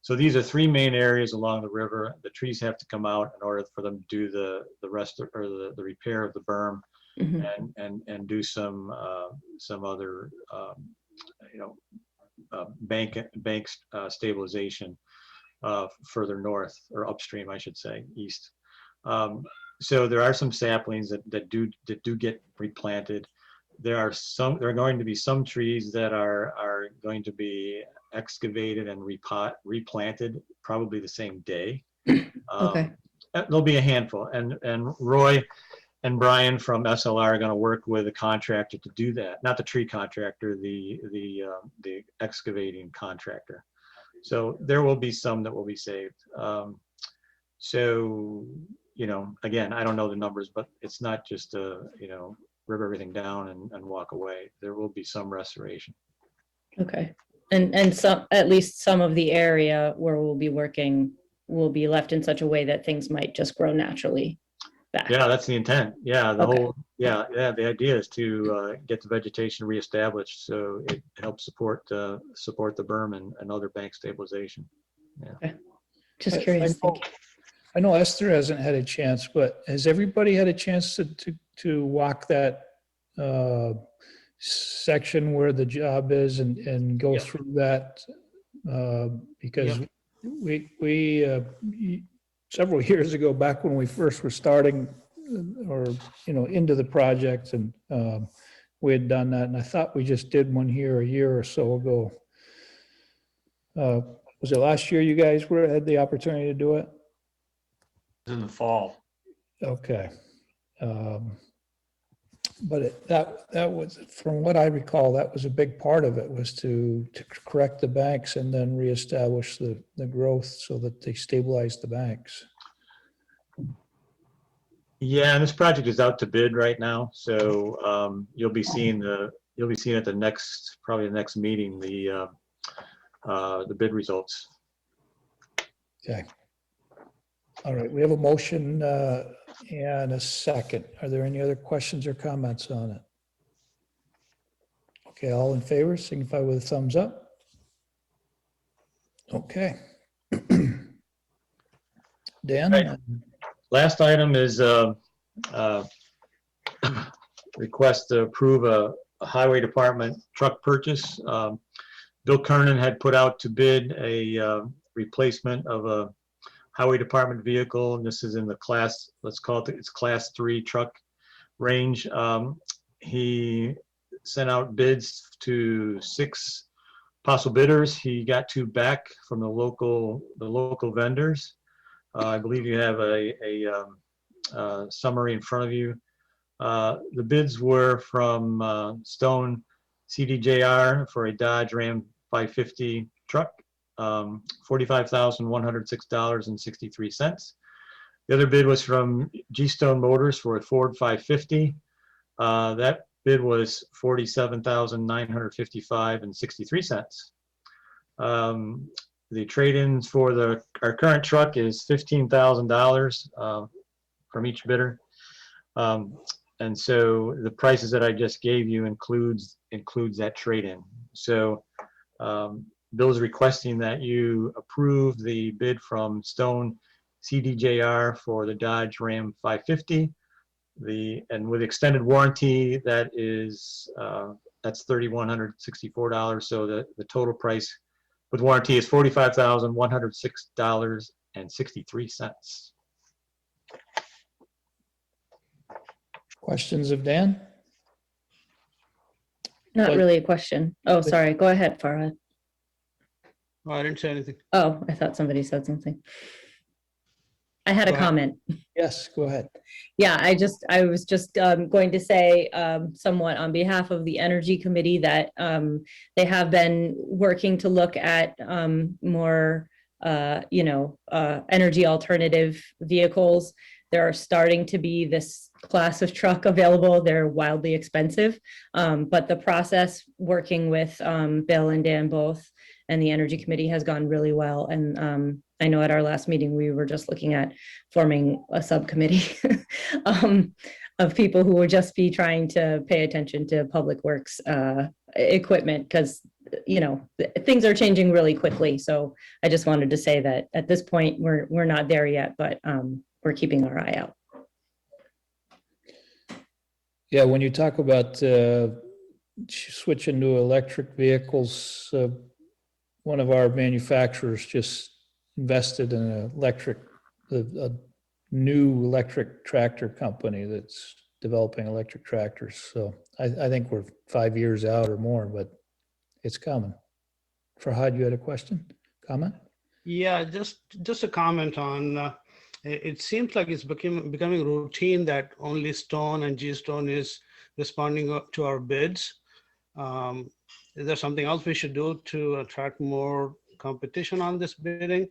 so these are 3 main areas along the river. The trees have to come out in order for them to do the rest of, or the repair of the berm, and do some other bank stabilization further north, or upstream, I should say, east. So there are some saplings that do get replanted. There are going to be some trees that are going to be excavated and replanted probably the same day. Okay. There'll be a handful, and Roy and Brian from SLR are going to work with a contractor to do that. Not the tree contractor, the excavating contractor. So there will be some that will be saved. So, you know, again, I don't know the numbers, but it's not just rip everything down and walk away. There will be some restoration. Okay. And some, at least some of the area where we'll be working will be left in such a way that things might just grow naturally back. Yeah, that's the intent. Yeah, the Okay. whole, the idea is to get the vegetation reestablished so it helps support the berm and other bank stabilization. Yeah. Okay. Just curious. Thank you. I know Esther hasn't had a chance, but has everybody had a chance to walk that section where the job is and go through that? Because we several years ago, back when we first were starting, or into the project, and we had done that, and I thought we just did one here a year or so ago. Was it last year you guys had the opportunity to do it? In the fall. Okay. But that was, from what I recall, that was a big part of it, was to correct the banks and then reestablish the growth so that they stabilize the banks. Yeah, and this project is out to bid right now, so you'll be seeing at the next, probably the next meeting, the bid results. Okay. All right, we have a motion and a second. Are there any other questions or comments on it? Okay, all in favor, signify with a thumbs up. Okay. Right. Dan? Last item is request to approve a highway department truck purchase. Bill Kernan had put out to bid a replacement of a highway department vehicle, and this is in the class, let's call it, it's class 3 truck range. He sent out bids to 6 possible bidders. He got 2 back from the local vendors. I believe you have a summary in front of you. The bids were from Stone CDJR for a Dodge Ram 550 truck, $45,106.63. The other bid was from G-Stone Motors for a Ford 550. That bid was $47,955.63. The trade-ins for our current truck is $15,000 from each bidder. And so the prices that I just gave you includes that trade-in. So Bill's requesting that you approve the bid from Stone CDJR for the Dodge Ram 550. And with extended warranty, that is that's $3,164. So the total price with warranty is $45,106.63. Questions of Dan? Not But- really a question. Oh, sorry. Go ahead, Farhad. Oh, I didn't say anything. Oh, I thought somebody said something. I had a Go ahead. comment. Yes, go ahead. Yeah, I was just going to say somewhat on behalf of the Energy Committee that they have been working to look at more, energy alternative vehicles. There are starting to be this class of truck available. They're wildly expensive, but the process working with Bill and Dan both and the Energy Committee has gone really well. And I know at our last meeting, we were just looking at forming a subcommittee of people who would just be trying to pay attention to public works equipment, because things are changing really quickly. So I just wanted to say that at this point, we're not there yet, but we're keeping our eye out. Yeah, when you talk about switching to electric vehicles, one of our manufacturers just invested in a new electric tractor company that's developing electric tractors. So I think we're 5 years out or more, but it's coming. Farhad, you had a question, comment? Yeah, just a comment on, it seems like it's becoming routine that only Stone and G-Stone is responding to our bids. Is there something else we should do to attract more competition on this bidding?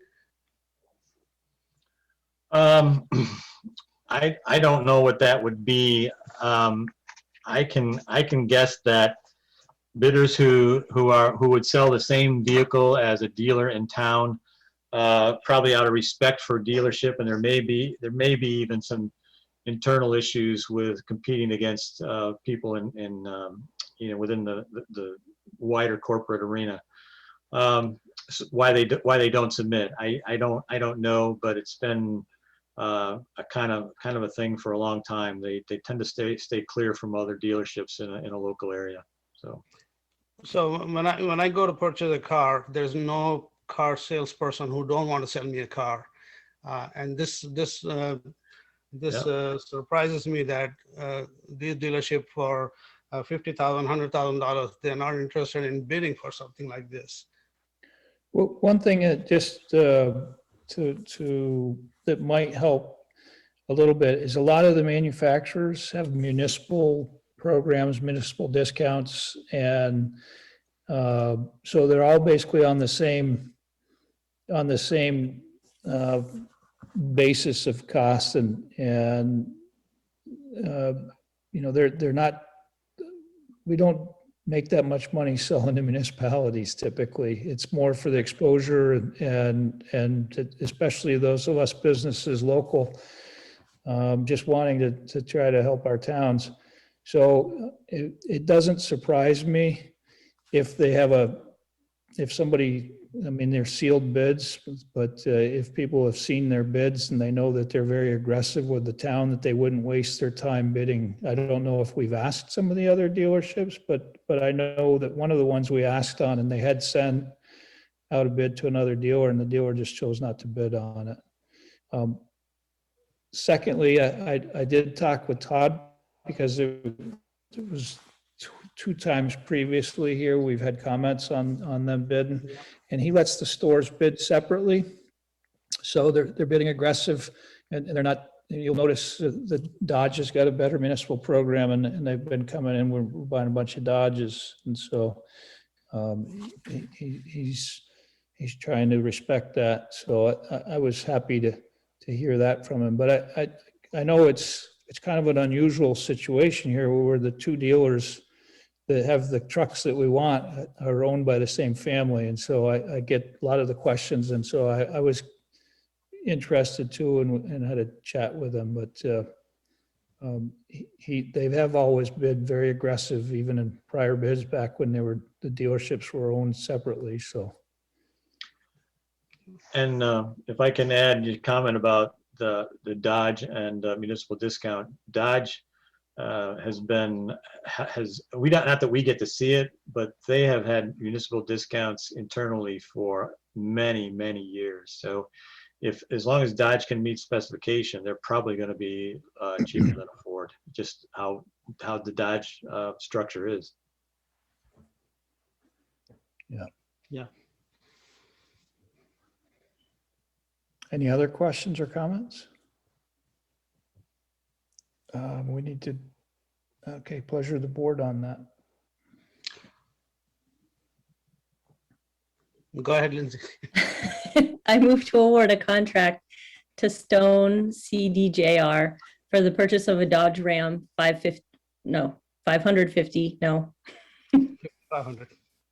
I don't know what that would be. I can guess that bidders who would sell the same vehicle as a dealer in town, probably out of respect for dealership, and there may be even some internal issues with competing against people in within the wider corporate arena. Why they don't submit, I don't know, but it's been a kind of a thing for a long time. They tend to stay clear from other dealerships in a local area. So when I go to purchase a car, there's no car salesperson who don't want to sell me a car, and this surprises me that these dealership for $50,000, $100,000, they're not interested in bidding for something like this. Well, one thing that just that might help a little bit is a lot of the manufacturers have municipal programs, municipal discounts, and so they're all basically on the same basis of cost, and they're not. We don't make that much money selling to municipalities typically. It's more for the exposure and especially those of us businesses local, just wanting to try to help our towns. So it doesn't surprise me if somebody I mean, they're sealed bids, but if people have seen their bids and they know that they're very aggressive with the town, that they wouldn't waste their time bidding. I don't know if we've asked some of the other dealerships, but I know that one of the ones we asked on, and they had sent out a bid to another dealer, and the dealer just chose not to bid on it. Secondly, I did talk with Todd, because it was two times previously here, we've had comments on them bidding, and he lets the stores bid separately. So they're bidding aggressive, and they're not, you'll notice that Dodge has got a better municipal program, and they've been coming in, we're buying a bunch of Dodges. And so he's trying to respect that. So I was happy to hear that from him. But I know it's kind of an unusual situation here, where the two dealers that have the trucks that we want are owned by the same family. And so I get a lot of the questions. And so I was interested too, and had a chat with him. But they have always been very aggressive, even in prior bids back when the dealerships were owned separately. So. And if I can add a comment about the Dodge and municipal discount. Dodge has not that we get to see it, but they have had municipal discounts internally for many, many years. So as long as Dodge can meet specification, they're probably going to be cheaper than a Ford, just how the Dodge structure is. Yeah. Yeah. Any other questions or comments? We need to, okay, pleasure of the board on that. Go ahead, Lindsay. I move to award a contract to Stone CDJR for the purchase of a Dodge Ram 550, no. 500.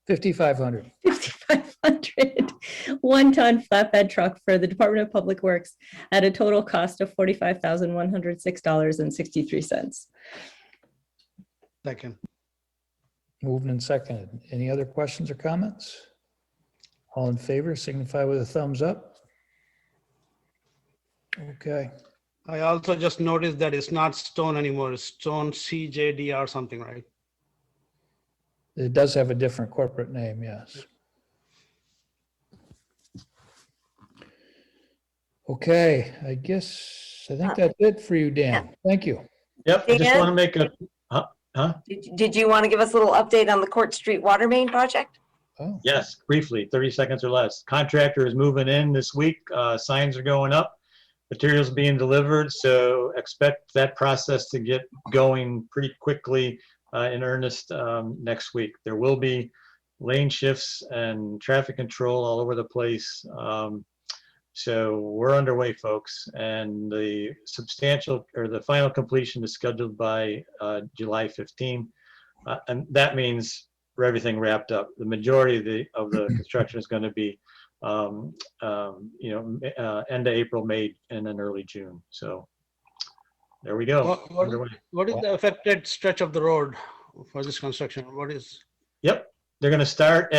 5,500. 5,500 one-ton flatbed truck for the Department of Public Works at a total cost of $45,106.63. Second. Moved and seconded. Any other questions or comments? All in favor, signify with a thumbs up. Okay. I also just noticed that it's not Stone anymore. It's Stone CJDR something, right? It does have a different corporate name, yes. Okay, I think that's it for you, Dan. Thank you. Yep, I just want to make a, Did you want to give us a little update on the Court Street water main project? Oh, yes, briefly, 30 seconds or less. Contractor is moving in this week. Signs are going up. Materials being delivered, so expect that process to get going pretty quickly in earnest next week. There will be lane shifts and traffic control all over the place. So we're underway, folks, and the final completion is scheduled by July 15, and that means for everything wrapped up. The majority of the construction is going to be end of April, May, and then early June. So there we go. What is the affected stretch of the road for this construction? What is? Yep, they're going to start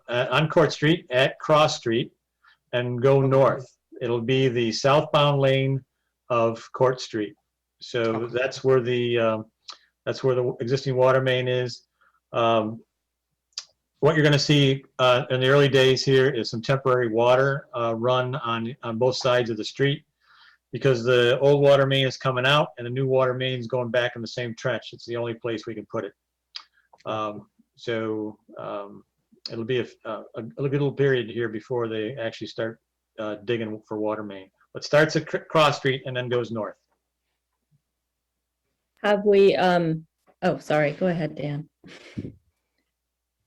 on Court Street at Cross Street and go north. It'll be the southbound lane of Court Street. So that's where the existing water main is. What you're going to see in the early days here is some temporary water run on both sides of the street, because the old water main is coming out and the new water main is going back in the same trench. It's the only place we can put it. It'll be a little period here before they actually start digging for water main. But starts at Cross Street and then goes north. Have we, oh, sorry, go ahead, Dan.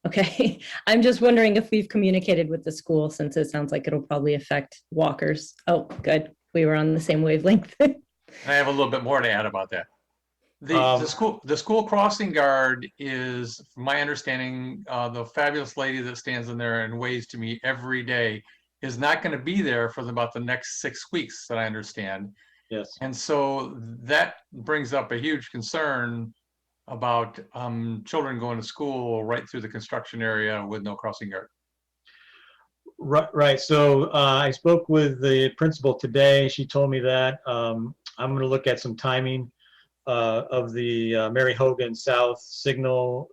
Okay, I'm just wondering if we've communicated with the school, since it sounds like it'll probably affect walkers. Oh, good. We were on the same wavelength. I have a little bit more to add about that. The school crossing guard is, from my understanding, the fabulous lady that stands in there and waves to me every day is not going to be there for about the next 6 weeks, that I understand. Yes. And so that brings up a huge concern about children going to school right through the construction area with no crossing guard. Right. So I spoke with the principal today. She told me that I'm going to look at some timing of the Mary Hogan South signal,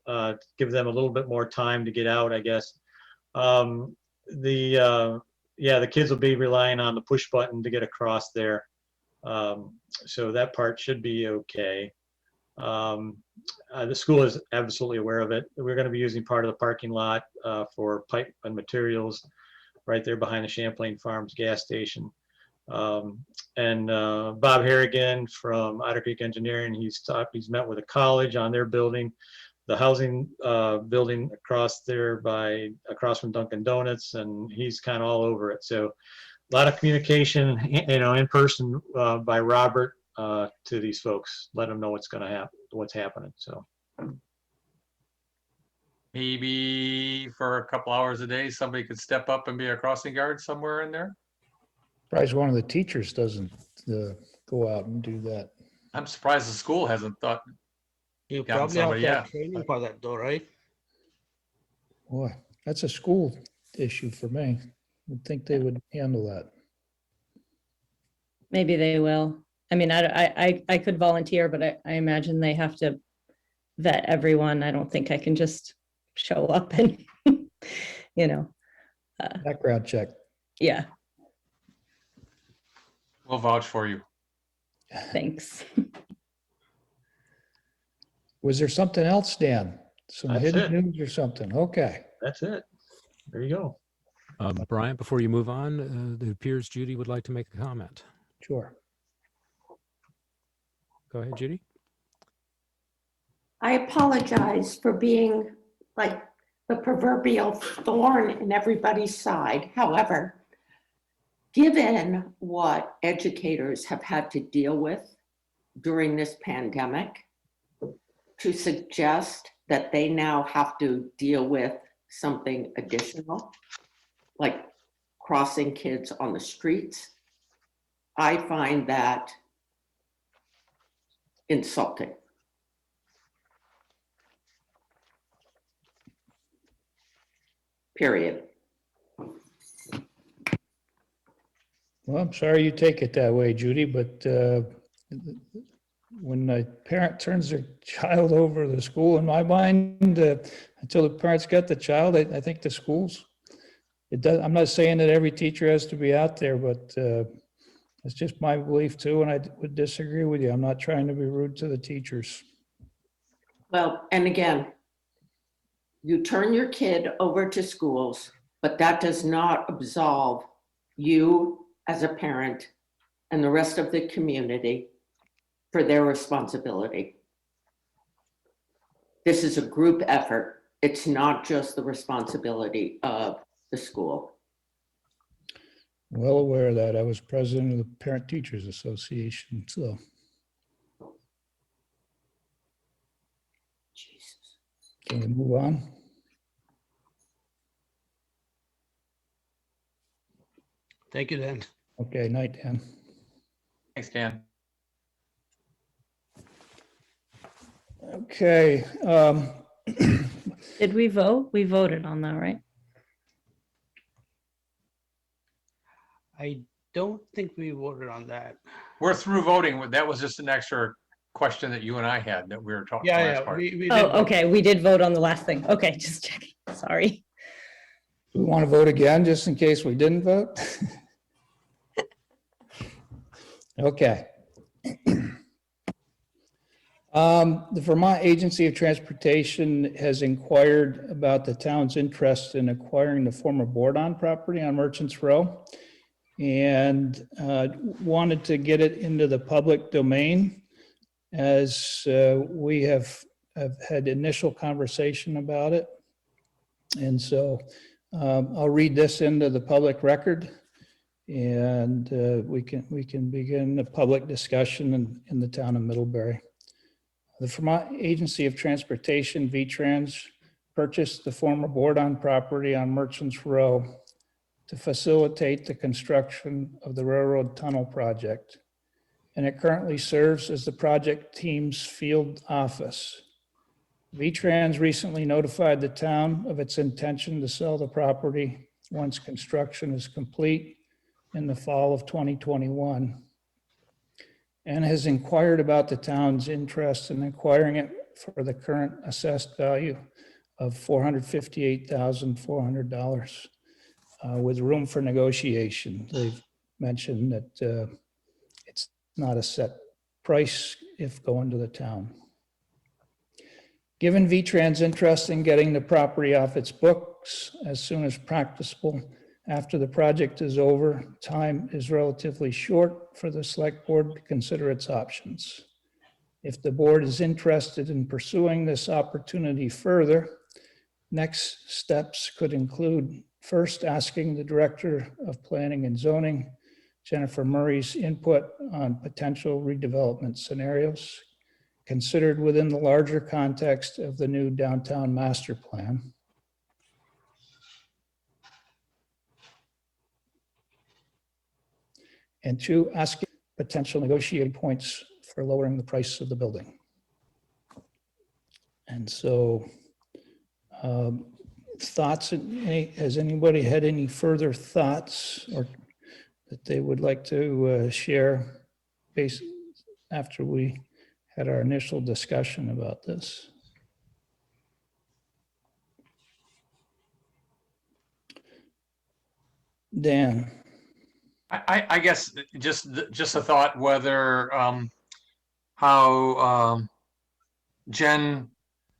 give them a little bit more time to get out, I guess. The kids will be relying on the push button to get across there. So that part should be okay. The school is absolutely aware of it. We're going to be using part of the parking lot for pipe and materials right there behind the Champlain Farms gas station. Bob Harrigan from Otter Creek Engineering, he's met with a college on their building, the housing building across from Dunkin' Donuts, and he's kind of all over it. So a lot of communication, in person by Robert to these folks, let them know what's going to happen, what's happening. So Maybe for a couple hours a day, somebody could step up and be a crossing guard somewhere in there. Surprised one of the teachers doesn't go out and do that. I'm surprised the school hasn't thought. You Gotten probably have somebody, to yeah. have training for that though, right? Boy, that's a school issue for me. Would think they would handle that. Maybe they will. I mean, I could volunteer, but I imagine they have to vet everyone. I don't think I can just show up and, Background check. yeah, We'll vouch for you. thanks. Was there something else, Dan? Some That's hidden it. news or something? Okay. that's it. There you go. Brian, before you move on, it appears Judy would like to make a comment. Sure. Go ahead, Judy. I apologize for being like the proverbial thorn in everybody's side. However, given what educators have had to deal with during this pandemic, to suggest that they now have to deal with something additional, like crossing kids on the streets, I find that insulting. Period. Well, I'm sorry you take it that way, Judy, but when a parent turns their child over to the school, in my mind, until the parents get the child, I think the schools, I'm not saying that every teacher has to be out there, but it's just my belief too, and I would disagree with you. I'm not trying to be rude to the teachers. Well, and again, you turn your kid over to schools, but that does not absolve you as a parent and the rest of the community for their responsibility. This is a group effort. It's not just the responsibility of the school. Well aware of that. I was president of the Parent Teachers Association, so. Jesus. Can we move on? Thank you, Dan. Okay, night, Dan. Thanks, Dan. Okay. Did we vote? We voted on that, right? I don't think we voted on that. We're through voting. That was just an extra question that you and I had that we were talking. Yeah, we did Oh, vote. okay, we did vote on the last thing. Okay, just checking. Sorry. Do we want to vote again, just in case we didn't vote? Okay. The Vermont Agency of Transportation has inquired about the town's interest in acquiring the former board-on property on Merchants Row and wanted to get it into the public domain, as we have had initial conversation about it. And so I'll read this into the public record, and we can begin a public discussion in the town of Middlebury. The Vermont Agency of Transportation, VTrans, purchased the former board-on property on Merchants Row to facilitate the construction of the railroad tunnel project, and it currently serves as the project team's field office. VTrans recently notified the town of its intention to sell the property once construction is complete in the fall of 2021, and has inquired about the town's interest in acquiring it for the current assessed value of $458,400 with room for negotiation. They've mentioned that it's not a set price if going to the town. Given V-Trans' interest in getting the property off its books as soon as practicable after the project is over, time is relatively short for the select board to consider its options. If the board is interested in pursuing this opportunity further, next steps could include first asking the Director of Planning and Zoning, Jennifer Murray's input on potential redevelopment scenarios considered within the larger context of the new downtown master plan. And two, asking potential negotiating points for lowering the price of the building. And so thoughts, has anybody had any further thoughts or that they would like to share based after we had our initial discussion about this? Dan? I guess just a thought whether how Jen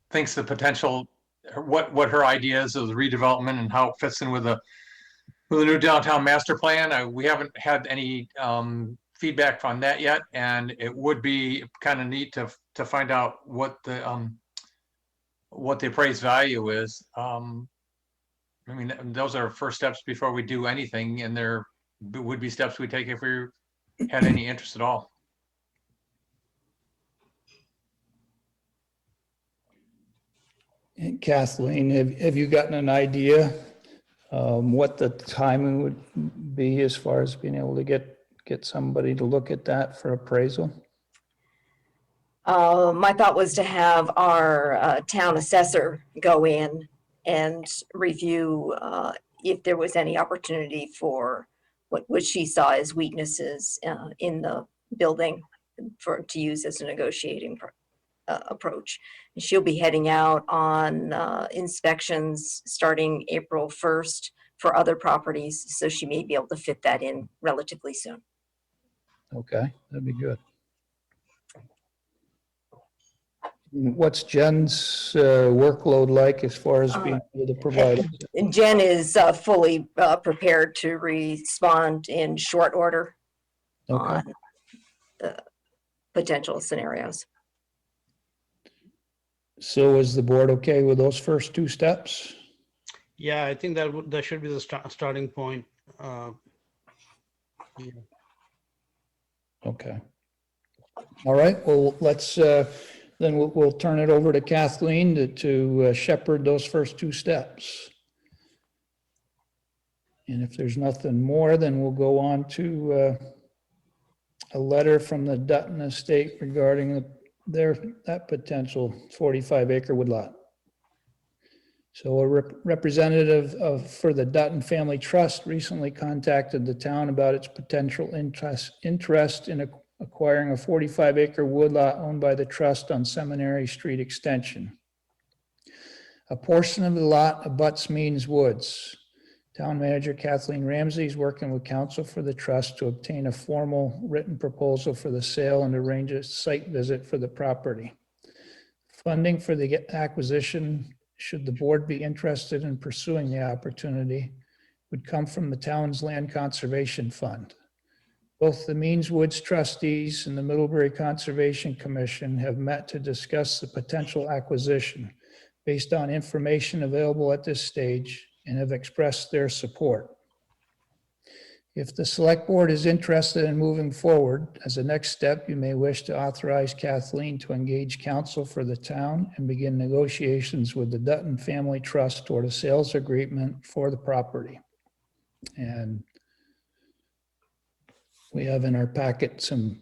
thinks the potential, what her ideas of the redevelopment and how it fits in with the new downtown master plan. We haven't had any feedback from that yet, and it would be kind of neat to find out what the appraised value is. I mean, those are first steps before we do anything, and there would be steps we take if we had any interest at all. And Kathleen, have you gotten an idea what the timing would be as far as being able to get somebody to look at that for appraisal? My thought was to have our town assessor go in and review if there was any opportunity for what she saw as weaknesses in the building to use as a negotiating approach. And she'll be heading out on inspections starting April 1st for other properties, so she may be able to fit that in relatively soon. Okay, that'd be good. What's Jen's workload like as far as being able to provide? And Jen is fully prepared to respond in short order on the potential scenarios. So is the board okay with those first two steps? Yeah, I think that should be the starting point. Yeah. Okay. All right, well, let's, then we'll turn it over to Kathleen to shepherd those first two steps. And if there's nothing more, then we'll go on to a letter from the Dutton Estate regarding that potential 45-acre woodlot. So a representative for the Dutton Family Trust recently contacted the town about its potential interest in acquiring a 45-acre woodlot owned by the trust on Seminary Street Extension. A portion of the lot abuts Means Woods. Town Manager Kathleen Ramsey is working with counsel for the trust to obtain a formal written proposal for the sale and arrange a site visit for the property. Funding for the acquisition, should the board be interested in pursuing the opportunity, would come from the town's Land Conservation Fund. Both the Means Woods trustees and the Middlebury Conservation Commission have met to discuss the potential acquisition based on information available at this stage and have expressed their support. If the select board is interested in moving forward, as a next step, you may wish to authorize Kathleen to engage counsel for the town and begin negotiations with the Dutton Family Trust toward a sales agreement for the property. And we have in our packet some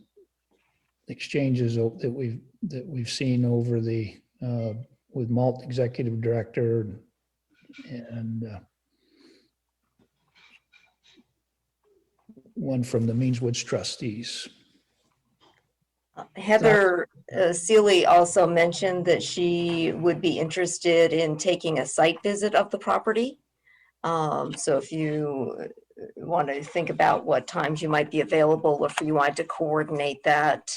exchanges that we've seen over the with Malt Executive Director and one from the Means Woods trustees. Heather Seeley also mentioned that she would be interested in taking a site visit of the property. So if you want to think about what times you might be available, if you want to coordinate that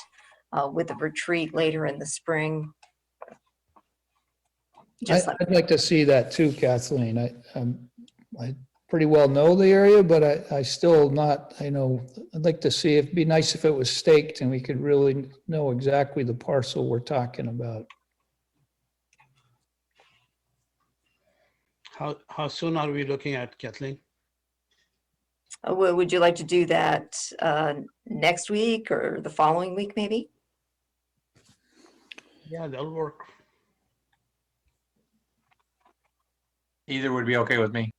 with a retreat later in the spring. I'd like to see that too, Kathleen. I pretty well know the area, but I still not, I'd like to see, it'd be nice if it was staked and we could really know exactly the parcel we're talking about. How soon are we looking at, Kathleen? Would you like to do that next week or the following week, maybe? Yeah, that'll work. Either would be okay with me.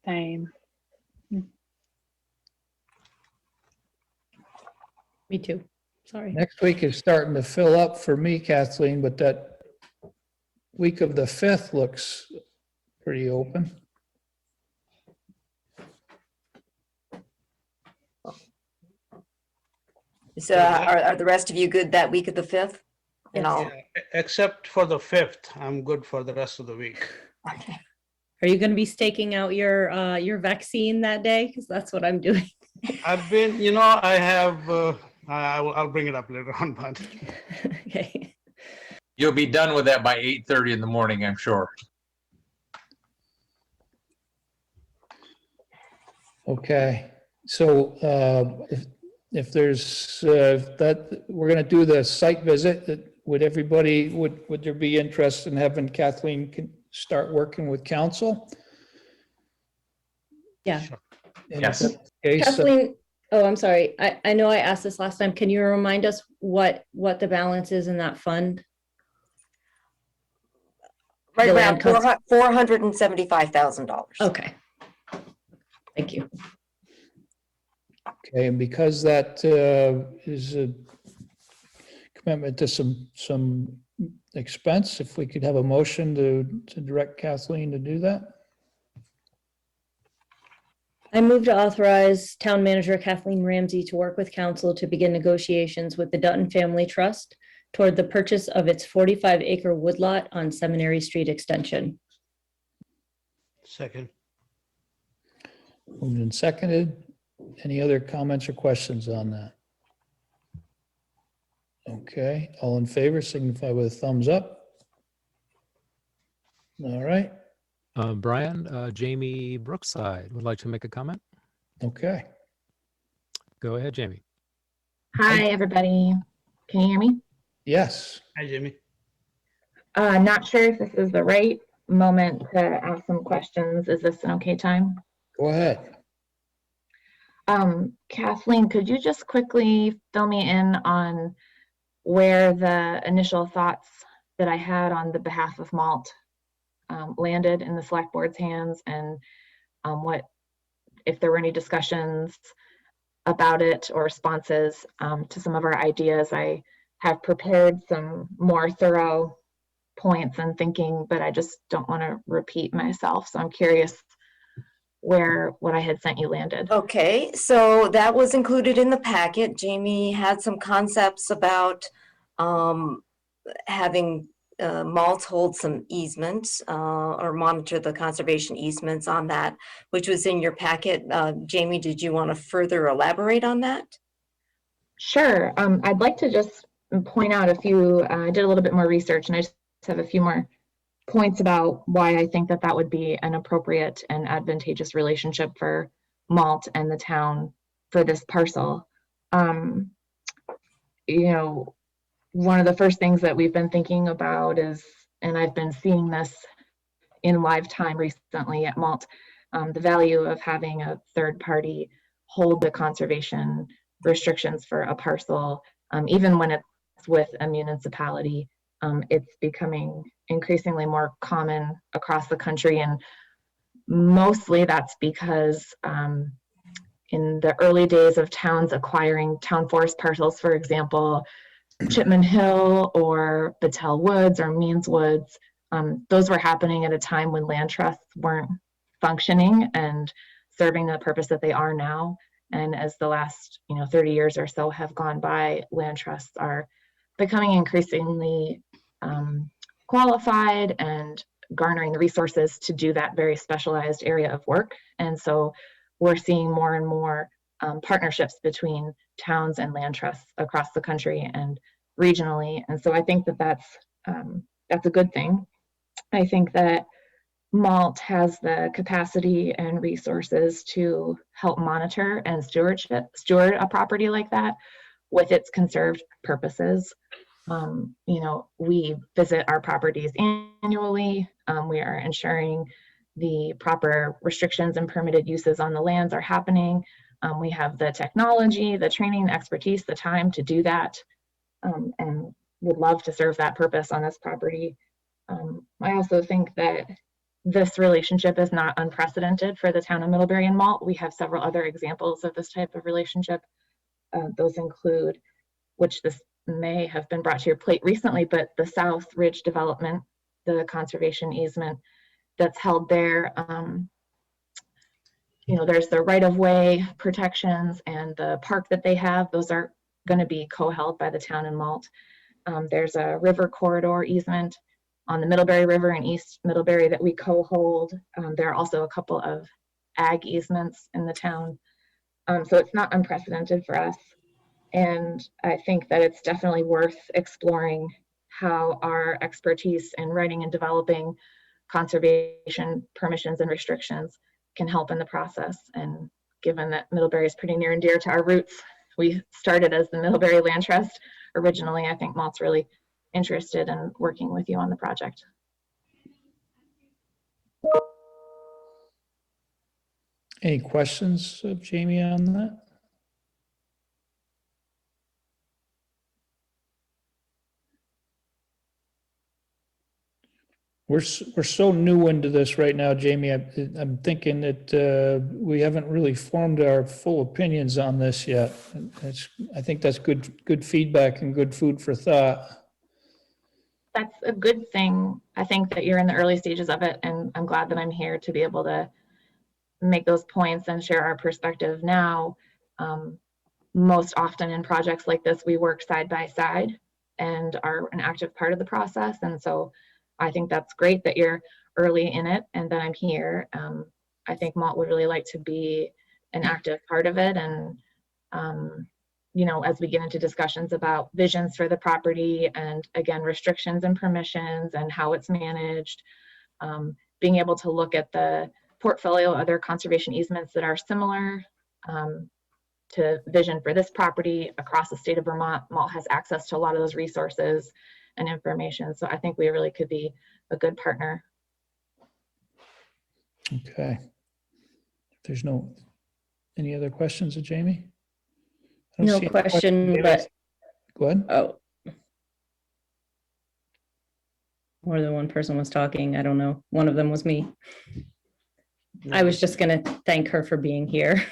Same. Me too. Sorry. Next week is starting to fill up for me, Kathleen, but that week of the 5th looks pretty open. So are the rest of you good that week of the 5th? And Yeah, except for the 5th, I'm good for the rest of the week. Okay. Are you going to be staking out your vaccine that day? Because that's what I'm doing. I've been, I have, I'll bring it up later on, but Okay. You'll be done with that by 8:30 in the morning, I'm sure. Okay, so if there's that, we're going to do the site visit. Would everybody, would there be interest in having Kathleen start working with council? Yeah. And Yes. if that's the case, Kathleen, oh, I'm sorry. I know I asked this last time. Can you remind us what the balance is in that fund? Right The around land $475,000. Okay. Thank you. Okay, and because that is a commitment to some expense, if we could have a motion to direct Kathleen to do that? I move to authorize Town Manager Kathleen Ramsey to work with council to begin negotiations with the Dutton Family Trust toward the purchase of its 45-acre woodlot on Seminary Street Extension. second. Moved and seconded. Any other comments or questions on that? Okay, all in favor signify with a thumbs up. All right, Brian, Jamie Brookside would like to make a comment. okay. Go ahead, Jamie. Hi, everybody. Can you hear me? Yes, Hi, Jimmy. Not sure if this is the right moment to ask some questions. Is this an okay time? go ahead. Kathleen, could you just quickly fill me in on where the initial thoughts that I had on the behalf of Malt landed in the select board's hands, and what, if there were any discussions about it or responses to some of our ideas? I have prepared some more thorough points and thinking, but I just don't want to repeat myself. So I'm curious where what I had sent you landed. Okay, so that was included in the packet. Jamie had some concepts about having Malt hold some easements or monitor the conservation easements on that, which was in your packet. Jamie, did you want to further elaborate on that? Sure. I'd like to just point out a few, I did a little bit more research and I just have a few more points about why I think that that would be an appropriate and advantageous relationship for Malt and the town for this parcel. One of the first things that we've been thinking about is, and I've been seeing this in live time recently at Malt, the value of having a third party hold the conservation restrictions for a parcel, even when it's with a municipality. It's becoming increasingly more common across the country, and mostly that's because in the early days of towns acquiring town forest parcels, for example, Chipman Hill or Battelle Woods or Means Woods, those were happening at a time when land trusts weren't functioning and serving the purpose that they are now. And as the last 30 years or so have gone by, land trusts are becoming increasingly qualified and garnering the resources to do that very specialized area of work. And so we're seeing more and more partnerships between towns and land trusts across the country and regionally. And so I think that that's a good thing. I think that Malt has the capacity and resources to help monitor and steward a property like that with its conserved purposes. We visit our properties annually. We are ensuring the proper restrictions and permitted uses on the lands are happening. We have the technology, the training, the expertise, the time to do that, and would love to serve that purpose on this property. I also think that this relationship is not unprecedented for the town of Middlebury and Malt. We have several other examples of this type of relationship. Those include, which this may have been brought to your plate recently, but the South Ridge development, the conservation easement that's held there. There's the right-of-way protections and the park that they have. Those are going to be co-held by the town and Malt. There's a river corridor easement on the Middlebury River in East Middlebury that we co-hold. There are also a couple of ag easements in the town. So it's not unprecedented for us. And I think that it's definitely worth exploring how our expertise in writing and developing conservation permissions and restrictions can help in the process. And given that Middlebury is pretty near and dear to our roots, we started as the Middlebury Land Trust originally. I think Malt's really interested in working with you on the project. Any questions of Jamie on that? We're so new into this right now, Jamie. I'm thinking that we haven't really formed our full opinions on this yet. I think that's good feedback and good food for thought. That's a good thing. I think that you're in the early stages of it, and I'm glad that I'm here to be able to make those points and share our perspective now. Most often in projects like this, we work side by side and are an active part of the process. And so I think that's great that you're early in it and that I'm here. I think Malt would really like to be an active part of it. And, as we get into discussions about visions for the property and again, restrictions and permissions and how it's managed, being able to look at the portfolio of other conservation easements that are similar to vision for this property across the state of Vermont. Malt has access to a lot of those resources and information. So I think we really could be a good partner. Okay. If there's any other questions of Jamie? I don't No see any question, questions. but Go ahead. oh, more than one person was talking. I don't know. One of them was me. I was just going to thank her for being here.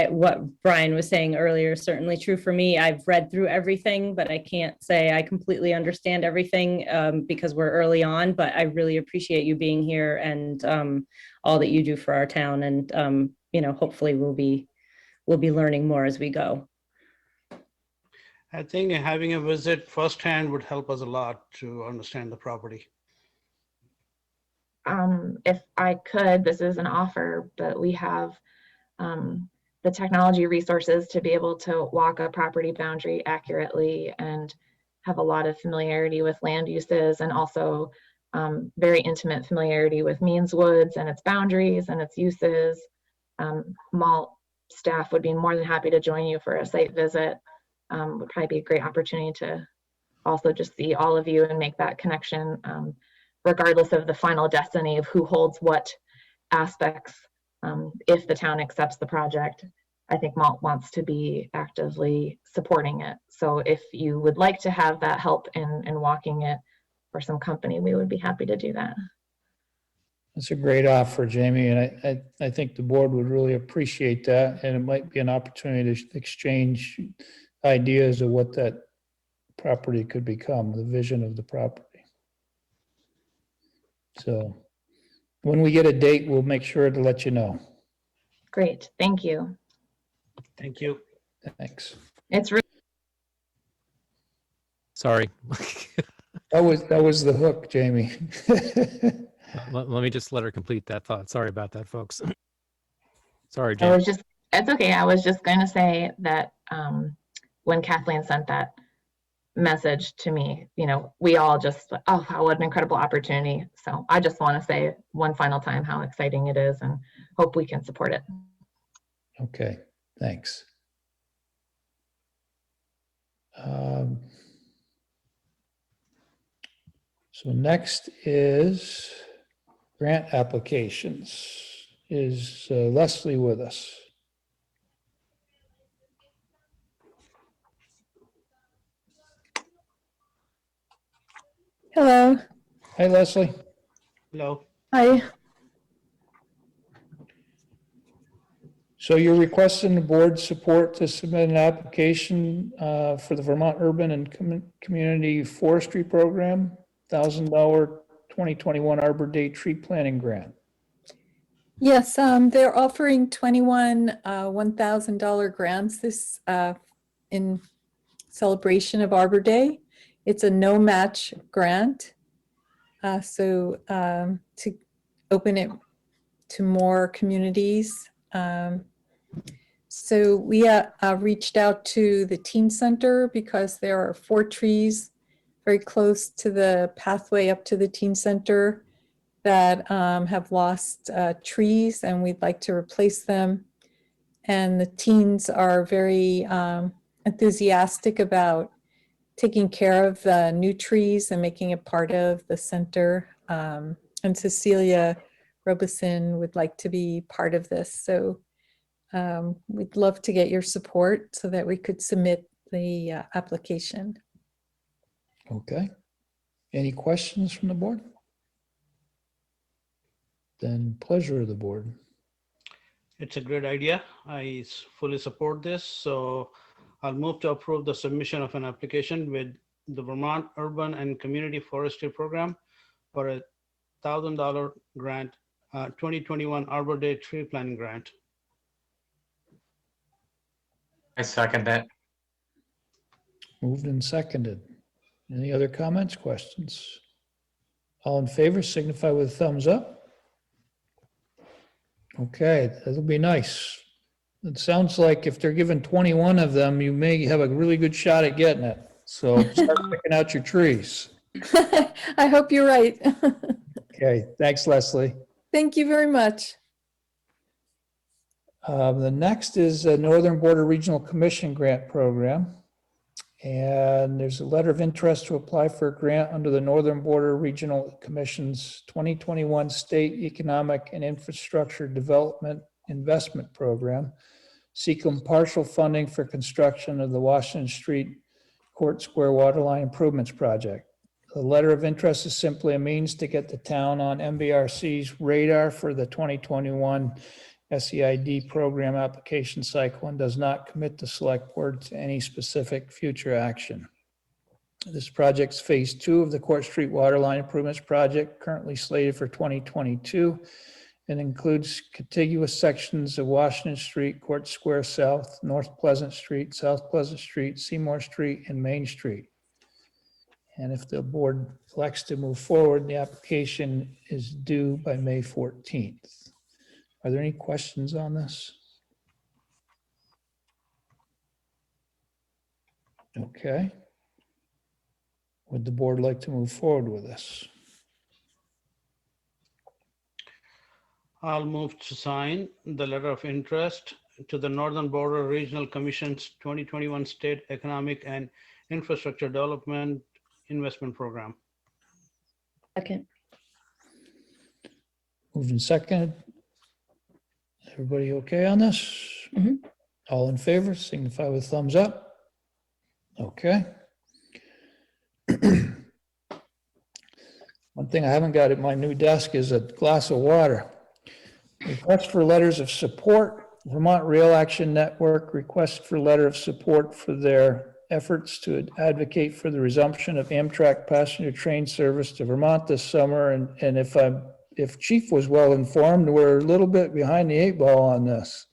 What Brian was saying earlier is certainly true for me. I've read through everything, but I can't say I completely understand everything because we're early on, but I really appreciate you being here and all that you do for our town. And, hopefully we'll be learning more as we go. I think having a visit firsthand would help us a lot to understand the property. If I could, this is an offer, but we have the technology resources to be able to walk a property boundary accurately and have a lot of familiarity with land uses and also very intimate familiarity with Means Woods and its boundaries and its uses. Malt staff would be more than happy to join you for a site visit. Would probably be a great opportunity to also just see all of you and make that connection, regardless of the final destiny of who holds what aspects. If the town accepts the project, I think Malt wants to be actively supporting it. So if you would like to have that help in walking it or some company, we would be happy to do that. That's a great offer, Jamie, and I think the board would really appreciate that, and it might be an opportunity to exchange ideas of what that property could become, the vision of the property. So when we get a date, we'll make sure to let you know. Great, thank you. Thank you. Thanks. It's really Sorry. That was the hook, Jamie. Let me just let her complete that thought. Sorry about that, folks. Sorry, I Jane. was just, it's okay. I was just going to say that when Kathleen sent that message to me, you know, we all just, oh, wow, what an incredible opportunity. So I just want to say one final time how exciting it is and hope we can support it. Okay, thanks. So next is grant applications. Is Leslie with us? Hello. Hi, Leslie. Hello. Hi. So you're requesting the board support to submit an application for the Vermont Urban and Community Forestry Program, $1,000 2021 Arbor Day Tree Planting Grant. Yes, they're offering 21 $1,000 grants this in celebration of Arbor Day. It's a no match grant. So to open it to more communities. So we reached out to the teen center because there are 4 trees very close to the pathway up to the teen center that have lost trees, and we'd like to replace them. And the teens are very enthusiastic about taking care of the new trees and making it part of the center. And Cecilia Robeson would like to be part of this. So we'd love to get your support so that we could submit the application. Okay. Any questions from the board? Then pleasure of the board. It's a great idea. I fully support this. So I'll move to approve the submission of an application with the Vermont Urban and Community Forestry Program for a $1,000 grant, 2021 Arbor Day Tree Planting Grant. I second that. Moved and seconded. Any other comments, questions? All in favor signify with a thumbs up. Okay, that'll be nice. It sounds like if they're given 21 of them, you may have a really good shot at getting it. So start picking out your trees. I hope you're right. Okay, thanks, Leslie. Thank you very much. The next is a Northern Border Regional Commission Grant Program. And there's a letter of interest to apply for a grant under the Northern Border Regional Commission's 2021 State Economic and Infrastructure Development Investment Program, seeking partial funding for construction of the Washington Street Court Square Waterline Improvements Project. The letter of interest is simply a means to get the town on MBRC's radar for the 2021 SEID program application cycle and does not commit the select board to any specific future action. This project's phase 2 of the Court Street Waterline Improvements Project, currently slated for 2022, and includes contiguous sections of Washington Street, Court Square South, North Pleasant Street, South Pleasant Street, Seymour Street, and Main Street. And if the board elects to move forward, the application is due by May 14th. Are there any questions on this? Okay. Would the board like to move forward with this? I'll move to sign the letter of interest to the Northern Border Regional Commission's 2021 State Economic and Infrastructure Development Investment Program. Second. Moved and seconded. Everybody okay on this? Mhm. All in favor, signify with thumbs up. Okay. One thing I haven't got at my new desk is a glass of water. Request for letters of support. Vermont Rail Action Network request for letter of support for their efforts to advocate for the resumption of Amtrak passenger train service to Vermont this summer. And if Chief was well informed, we're a little bit behind the 8 ball on this.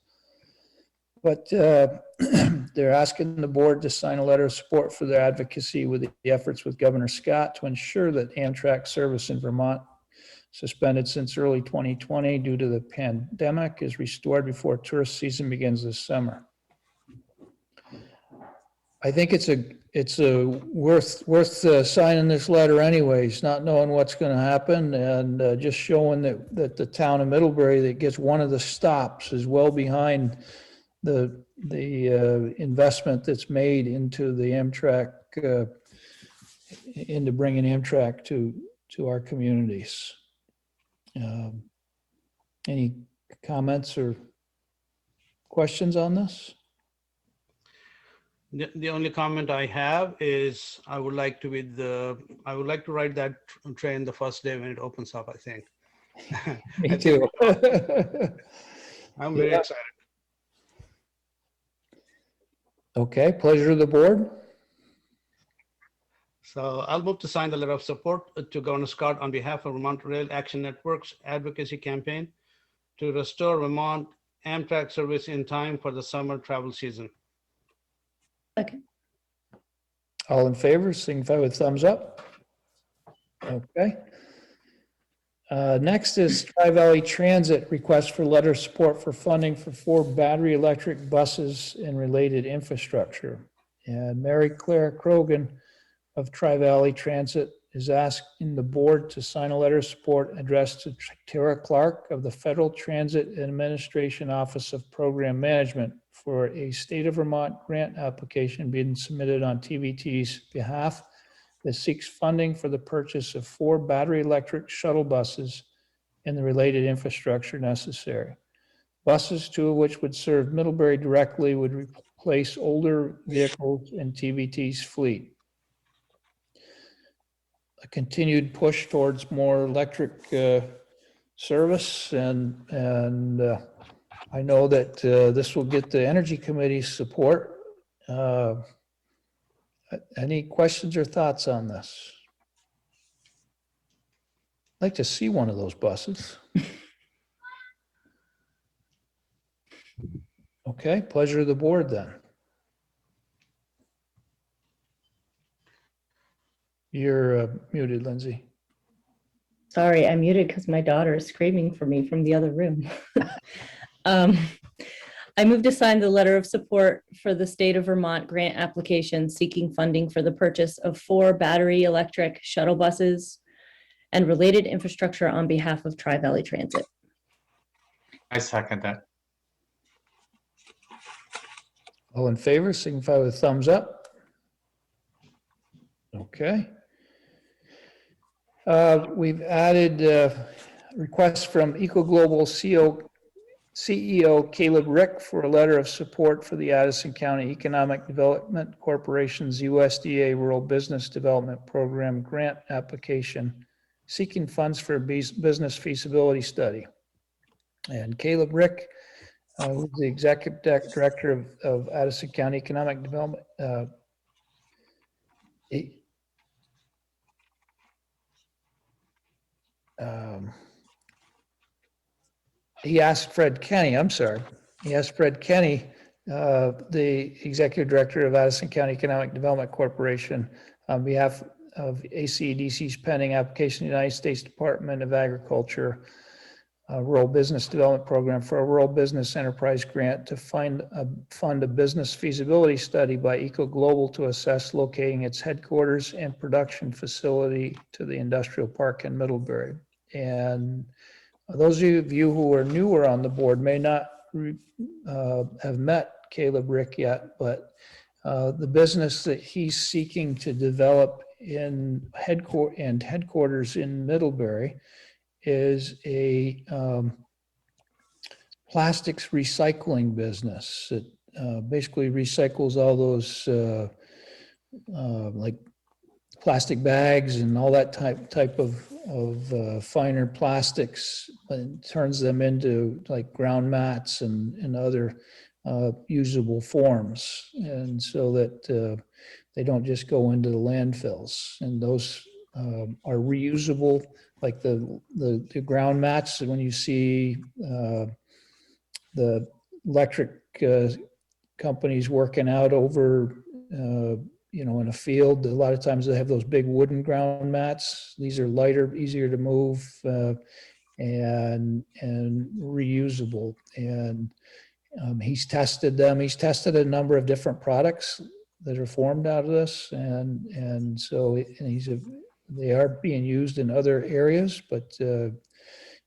But they're asking the board to sign a letter of support for their advocacy with the efforts with Governor Scott to ensure that Amtrak service in Vermont, suspended since early 2020 due to the pandemic, is restored before tourist season begins this summer. I think it's worth signing this letter anyways, not knowing what's going to happen, and just showing that the town of Middlebury that gets one of the stops is well behind the investment that's made into the Amtrak, into bringing Amtrak to our communities. Any comments or questions on this? The only comment I have is I would like to ride that train the first day when it opens up, I think. Me too. I'm very excited. Okay, pleasure of the board. So I'll move to sign the letter of support to Governor Scott on behalf of Vermont Rail Action Network's advocacy campaign to restore Vermont Amtrak service in time for the summer travel season. Okay. All in favor, signify with thumbs up. Okay. Next is Tri-Valley Transit request for letter of support for funding for 4 battery electric buses and related infrastructure. And Mary Claire Krogan of Tri-Valley Transit is asking the board to sign a letter of support addressed to Tara Clark of the Federal Transit Administration Office of Program Management for a state of Vermont grant application being submitted on TVT's behalf that seeks funding for the purchase of 4 battery electric shuttle buses and the related infrastructure necessary. Buses, 2 of which would serve Middlebury directly, would replace older vehicles in TVT's fleet. A continued push towards more electric service, and I know that this will get the Energy Committee's support. Any questions or thoughts on this? I'd like to see one of those buses. Okay, pleasure of the board then. You're muted, Lindsay. Sorry, I muted because my daughter is screaming for me from the other room. I move to sign the letter of support for the state of Vermont grant application seeking funding for the purchase of 4 battery electric shuttle buses and related infrastructure on behalf of Tri-Valley Transit. I second that. All in favor, signify with thumbs up. Okay. We've added requests from EcoGlobal CEO Caleb Rick for a letter of support for the Addison County Economic Development Corporation's USDA Rural Business Development Program grant application seeking funds for a business feasibility study. And Caleb Rick, who's the Executive Director of Addison County Economic Development, he asked Fred Kenny, the Executive Director of Addison County Economic Development Corporation, on behalf of ACDC's pending application to the United States Department of Agriculture Rural Business Development Program for a Rural Business Enterprise Grant to fund a business feasibility study by EcoGlobal to assess locating its headquarters and production facility to the industrial park in Middlebury. And those of you who are newer on the board may not have met Caleb Rick yet, but the business that he's seeking to develop in headquarters in Middlebury is a plastics recycling business that basically recycles all those like plastic bags and all that type of finer plastics, and turns them into like ground mats and other usable forms, and so that they don't just go into the landfills. And those are reusable, like the ground mats. When you see the electric companies working out over, in a field, a lot of times they have those big wooden ground mats. These are lighter, easier to move, and reusable. And he's tested them. He's tested a number of different products that are formed out of this, and so they are being used in other areas, but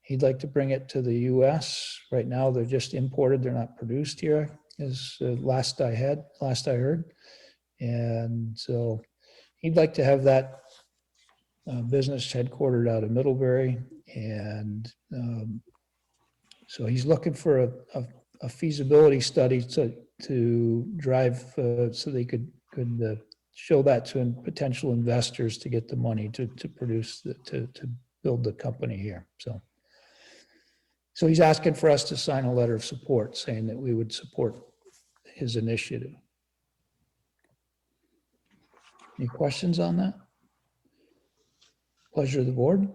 he'd like to bring it to the U.S. Right now, they're just imported; they're not produced here, as last I heard, and so he'd like to have that business headquartered out of Middlebury, and so he's looking for a feasibility study to drive, so they could show that to potential investors to get the money to produce, to build the company here. So he's asking for us to sign a letter of support, saying that we would support his initiative. Any questions on that? Pleasure of the board.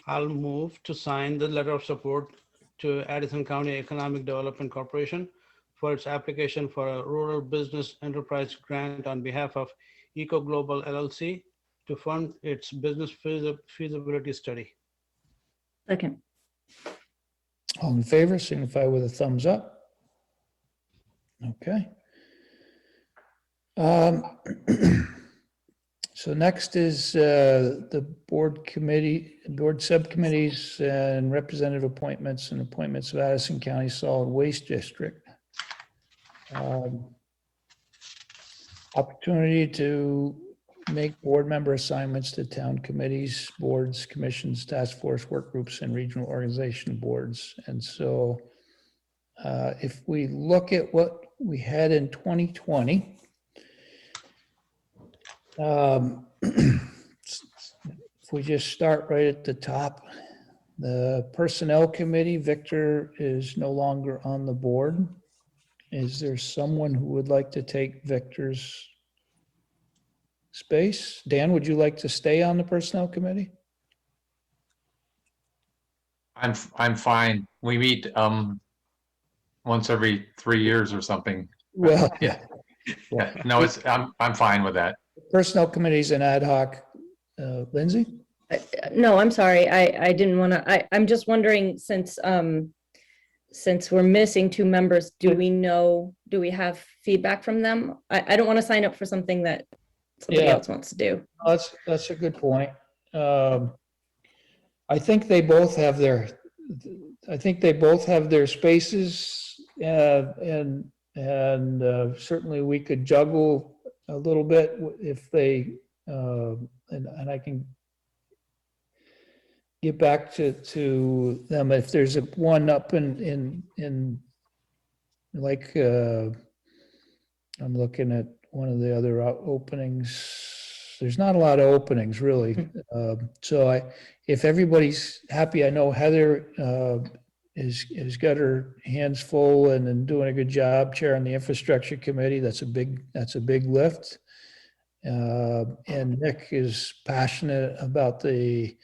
I'll move to sign the letter of support to Addison County Economic Development Corporation for its application for a rural business enterprise grant on behalf of Eco Global LLC to fund its business feasibility study. Second. All in favor, signify with a thumbs up. Okay. So next is the board subcommittees and representative appointments and appointments of Addison County Solid Waste District. Opportunity to make board member assignments to town committees, boards, commissions, task force, work groups, and regional organization boards. And so if we look at what we had in 2020, if we just start right at the top, the Personnel Committee, Victor is no longer on the board. Is there someone who would like to take Victor's space? Dan, would you like to stay on the Personnel Committee? I'm fine. We meet once every 3 years or something. Well, yeah. No, I'm fine with that. Personnel Committee is an ad hoc. Lindsay? No, I'm sorry. I didn't want to, I'm just wondering, since we're missing 2 members, do we have feedback from them? I don't want to sign up for something that somebody else wants to do. That's a good point. I think they both have their spaces, and certainly we could juggle a little bit if they, and I can get back to them if there's one up in like, I'm looking at one of the other openings. There's not a lot of openings really. So if everybody's happy, I know Heather has got her hands full and doing a good job chairing the infrastructure committee. That's a big lift. And Nick is passionate about the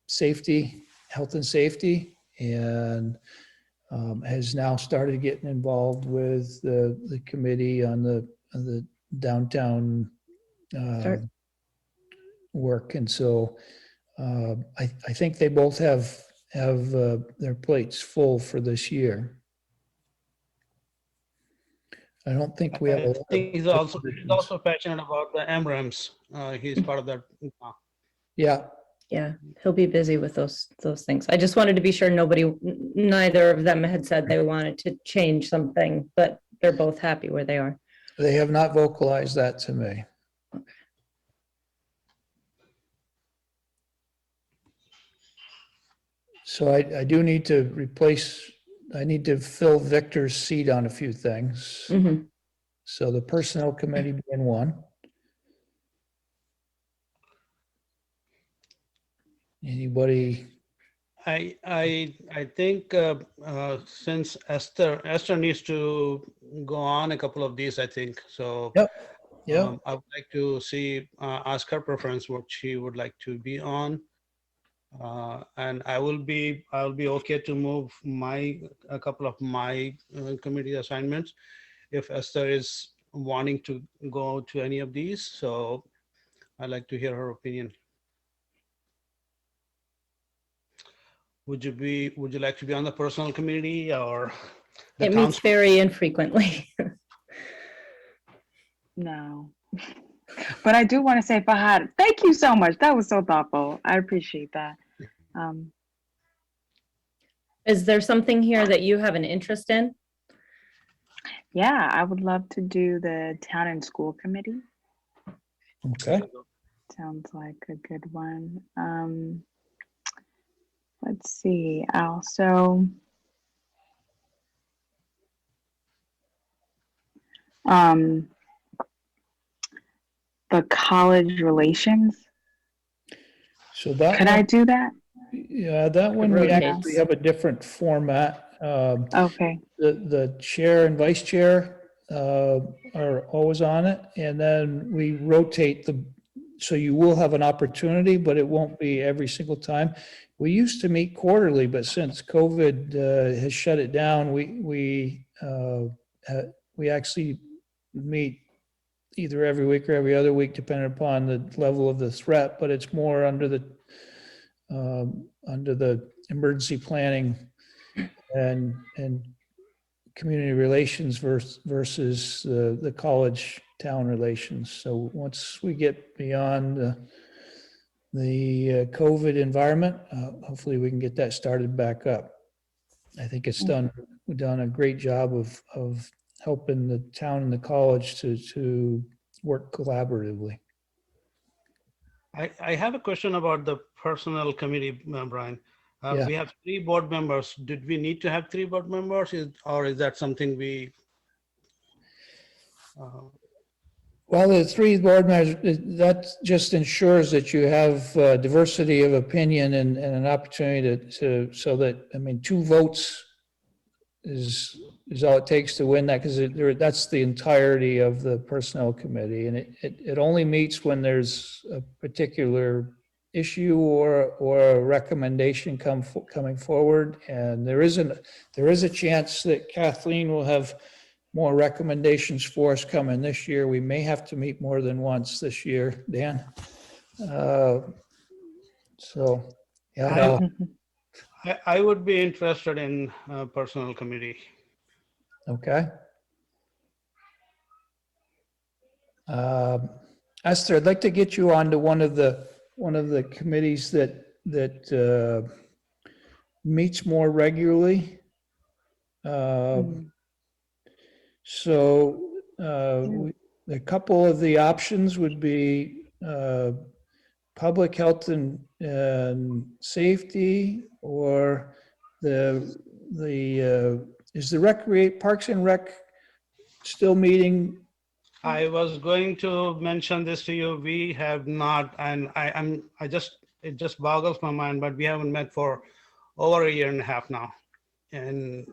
safety, health and safety, and has now started getting involved with the committee on the downtown work. And so I think they both have their plates full for this year. I don't think we have. I think he's also passionate about the MRAMs. He's part of that. Yeah. Yeah, he'll be busy with those things. I just wanted to be sure neither of them had said they wanted to change something, but they're both happy where they are. They have not vocalized that to me. Okay. So I do need to I need to fill Victor's seat on a few things. Mm-hmm. So the Personnel Committee being one. Anybody? I think since Esther needs to go on a couple of these, I think. So Yep. Yeah. I would like to see, ask her preference, what she would like to be on. And I'll be okay to move a couple of my committee assignments if Esther is wanting to go to any of these. So I'd like to hear her opinion. Would you like to be on the personal committee or the It town? meets very infrequently. No. But I do want to say, Fahad, thank you so much. That was so thoughtful. I appreciate that. Is there something here that you have an interest in? Yeah, I would love to do the town and school committee. Okay. Sounds like a good one. Let's see. Also, the college relations. So that Could I do that? Yeah, that one we rotates. actually have a different format. Okay. The chair and vice chair are always on it, and then we rotate so you will have an opportunity, but it won't be every single time. We used to meet quarterly, but since COVID has shut it down, we actually meet either every week or every other week, depending upon the level of the threat, but it's more under the emergency planning and community relations versus the college town relations. So once we get beyond the COVID environment, hopefully we can get that started back up. I think we've done a great job of helping the town and the college to work collaboratively. I have a question about the personnel committee, Brian. Yeah. We have 3 board members. Did we need to have 3 board members, or is that something we? Well, the 3 board members, that just ensures that you have diversity of opinion and an opportunity so that, I mean, 2 votes is all it takes to win that, because that's the entirety of the personnel committee, and it only meets when there's a particular issue or a recommendation coming forward, and there is a chance that Kathleen will have more recommendations for us coming this year. We may have to meet more than once this year, Dan. So, yeah. I would be interested in personnel committee. Okay. Esther, I'd like to get you onto one of the committees that meets more regularly. So a couple of the options would be public health and safety, or is the Parks and Rec still meeting? I was going to mention this to you. We have not, and it just boggles my mind, but we haven't met for over 1.5 years now, and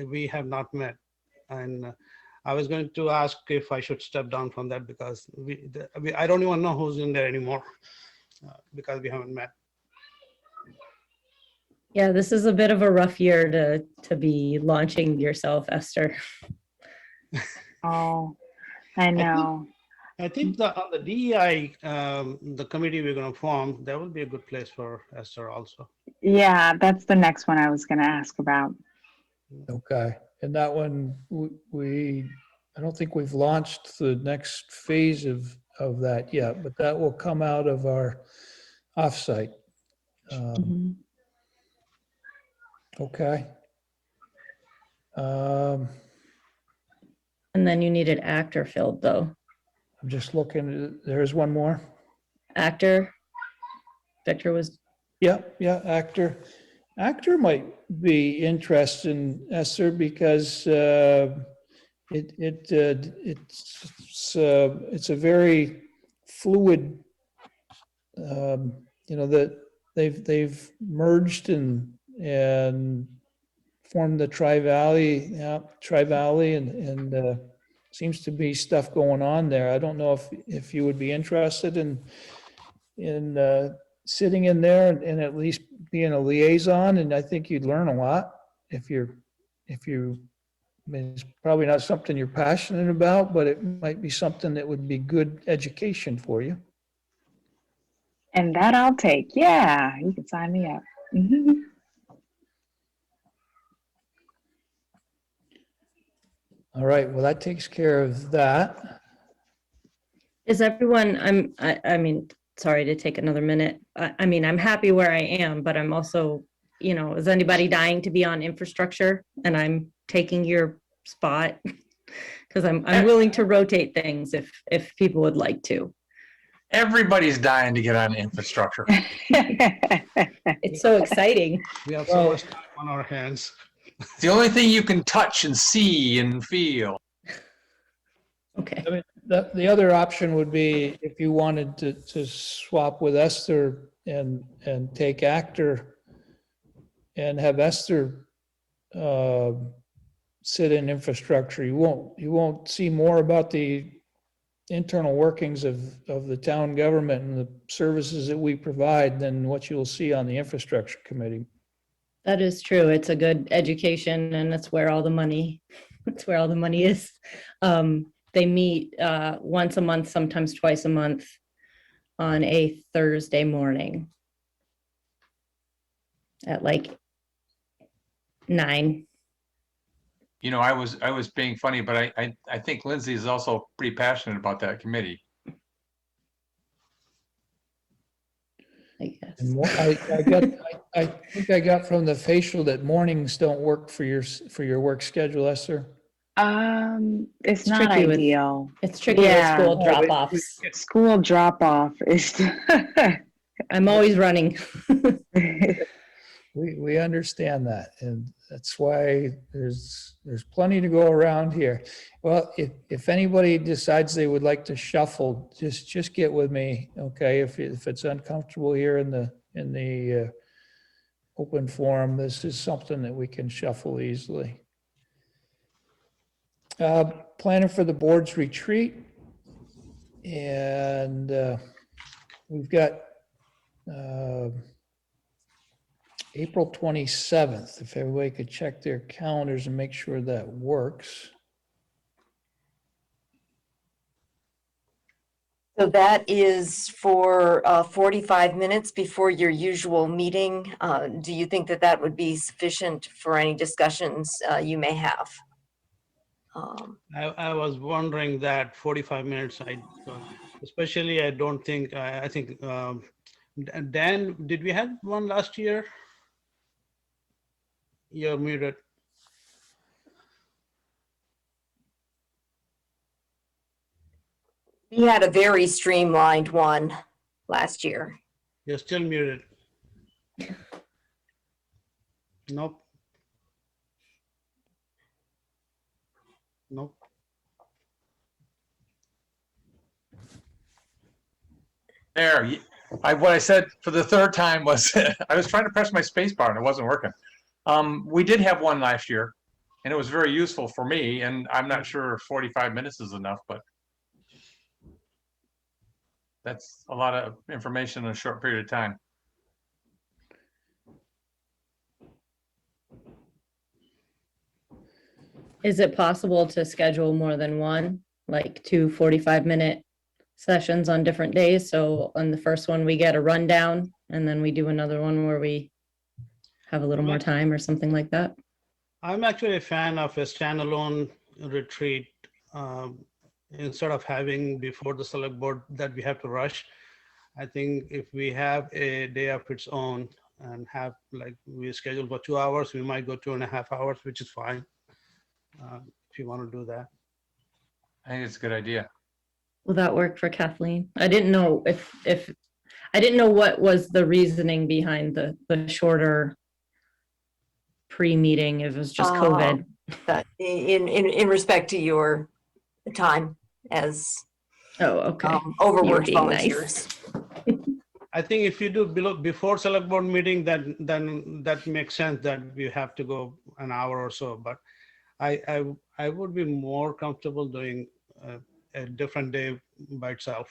we have not met. And I was going to ask if I should step down from that, because I don't even know who's in there anymore, because we haven't met. Yeah, this is a bit of a rough year to be launching yourself, Esther. Oh, I know. I think on the DEI, the committee we're going to form, that would be a good place for Esther also. Yeah, that's the next one I was going to ask about. Okay, and that one, I don't think we've launched the next phase of that yet, but that will come out of our offsite. Okay. And then you needed actor filled, though. I'm just looking, there's one more. Actor. Victor was. Yeah, actor. Actor might be interesting, Esther, because it's a very fluid, they've merged and formed the Tri-Valley, and seems to be stuff going on there. I don't know if you would be interested in sitting in there and at least being a liaison, and I think you'd learn a lot if you, I mean, it's probably not something you're passionate about, but it might be something that would be good education for you. And that I'll take. Yeah, you can sign me up. Mhm. All right, well, that takes care of that. Is everyone, I mean, sorry to take another minute. I mean, I'm happy where I am, but I'm also, you know, is anybody dying to be on infrastructure? And I'm taking your spot because I'm willing to rotate things if people would like to. Everybody's dying to get on infrastructure. It's so exciting. We have so much time on our hands. It's the only thing you can touch and see and feel. Okay. I mean, the other option would be if you wanted to swap with Esther and take Actor and have Esther sit in infrastructure. You won't see more about the internal workings of the town government and the services that we provide than what you'll see on the infrastructure committee. That is true. It's a good education and that's where all the money, that's where all the money is. They meet once a month, sometimes twice a month on a Thursday morning at like 9. You know, I was being funny, but I think Lindsay is also pretty passionate about that committee. I guess. And I think I got from the facial that mornings don't work for your work schedule, Esther. It's not tricky with- ideal. It's tricky Yeah. with school drop-offs. School drop off is. I'm always running. We understand that, and that's why there's plenty to go around here. Well, if anybody decides they would like to shuffle, just get with me, okay? If it's uncomfortable here in the open forum, this is something that we can shuffle easily. Planning for the board's retreat, and we've got April 27th, if everybody could check their calendars and make sure that works. So that is for 45 minutes before your usual meeting. Do you think that that would be sufficient for any discussions you may have? I was wondering that 45 minutes, especially I don't think, I think, Dan, did we have one last year? You're muted. We had a very streamlined one last year. You're still muted. Nope. Nope. There, what I said for the third time was I was trying to press my space bar and it wasn't working. We did have one last year and it was very useful for me, and I'm not sure 45 minutes is enough, but that's a lot of information in a short period of time. Is it possible to schedule more than one, like 2 45-minute sessions on different days? So on the first one, we get a rundown and then we do another one where we have a little more time or something like that? I'm actually a fan of a standalone retreat instead of having before the select board that we have to rush. I think if we have a day of its own and have, like, we schedule for 2 hours, we might go 2.5 hours, which is fine. If you want to do that. I think it's a good idea. Will that work for Kathleen? I didn't know if I didn't know what was the reasoning behind the shorter pre-meeting. If it was just COVID. In respect to your time as Oh, okay. overworked You're being volunteers. nice. I think if you do before select board meeting, then that makes sense that we have to go an hour or so. But I would be more comfortable doing a different day by itself.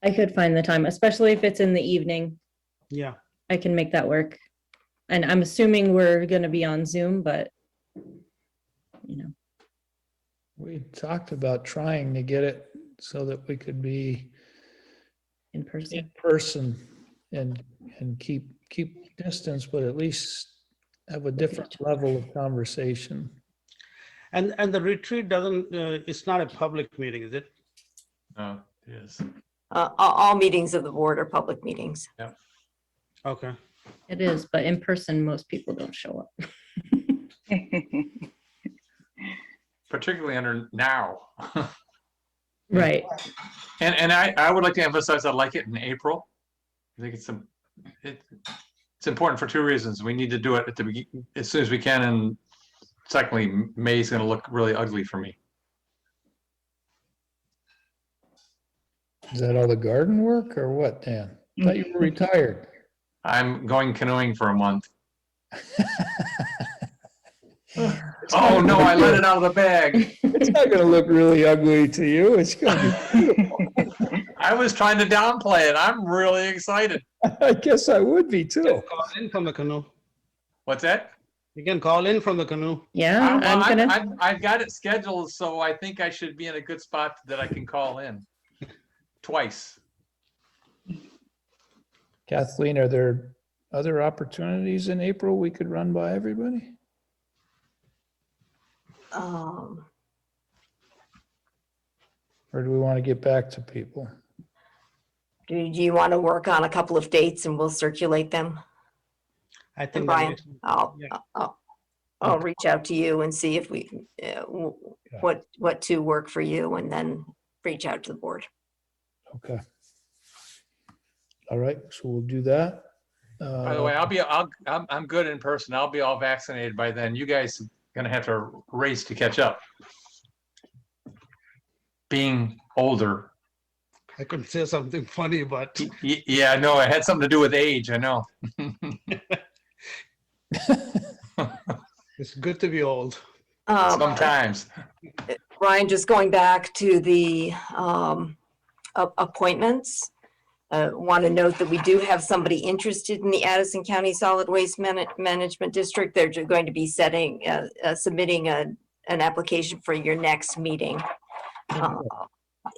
I could find the time, especially if it's in the evening. Yeah. I can make that work. And I'm assuming we're gonna be on Zoom, but you know, We talked about trying to get it so that we could be in person. in person and keep distance, but at least have a different level of conversation. And the retreat doesn't, it's not a public meeting, is it? No, it is. All meetings of the board are public meetings. Yeah. Okay. It is, but in person, most people don't show up. Particularly under now. Right. And I would like to emphasize, I like it in April. I think it's important for two reasons. We need to do it at the beginning, as soon as we can, and secondly, May is going to look really ugly for me. Is that all the garden work or what, Dan? I thought you were retired. I'm going canoeing for a month. Oh no, I let it out of the bag. It's not going to look really ugly to you. It's going to be beautiful. I was trying to downplay it. I'm really excited. I guess I would be too. Call in from the canoe. What's that? You can call in from the canoe. Yeah, I've got it scheduled, so I think I should be in a good spot that I can call in twice. Kathleen, are there other opportunities in April we could run by everybody? Or do we want to get back to people? Do you want to work on a couple of dates and we'll circulate them? I And think Brian, yeah. I'll reach out to you and see if we, what to work for you, and then reach out to the board. Okay. All right, so we'll do that. By the way, I'm good in person. I'll be all vaccinated by then. You guys are gonna have to race to catch up. Being older. I could say something funny, but Yeah, I know. It had something to do with age. I know. it's good to be old. Sometimes. Ryan, just going back to the appointments, want to note that we do have somebody interested in the Addison County Solid Waste Management District. They're going to be submitting an application for your next meeting.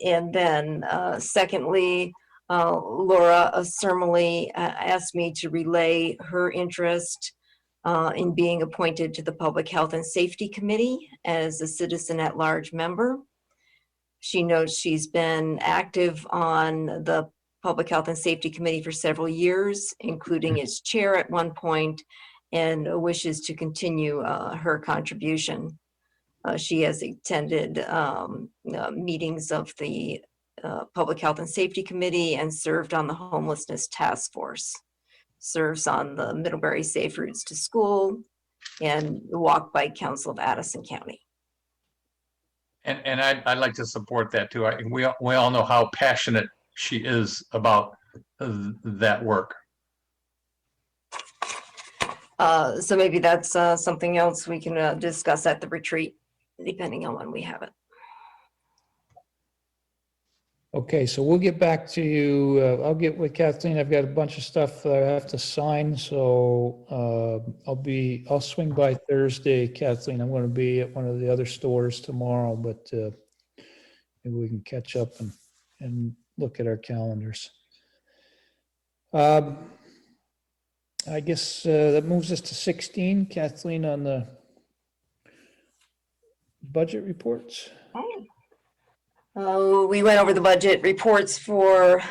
And then secondly, Laura Sermally asked me to relay her interest in being appointed to the Public Health and Safety Committee as a citizen at large member. She knows she's been active on the Public Health and Safety Committee for several years, including as chair at one point, and wishes to continue her contribution. She has attended meetings of the Public Health and Safety Committee and served on the Homelessness Task Force. Serves on the Middlebury Safe Routes to School and the Walk Bike Council of Addison County. And I'd like to support that too. We all know how passionate she is about that work. So maybe that's something else we can discuss at the retreat, depending on when we have it. Okay, so we'll get back to you. I'll get with Kathleen. I've got a bunch of stuff that I have to sign, so I'll swing by Thursday, Kathleen. I'm going to be at one of the other stores tomorrow, but maybe we can catch up and look at our calendars. I guess that moves us to 16, Kathleen, on the budget reports. We went over the budget reports for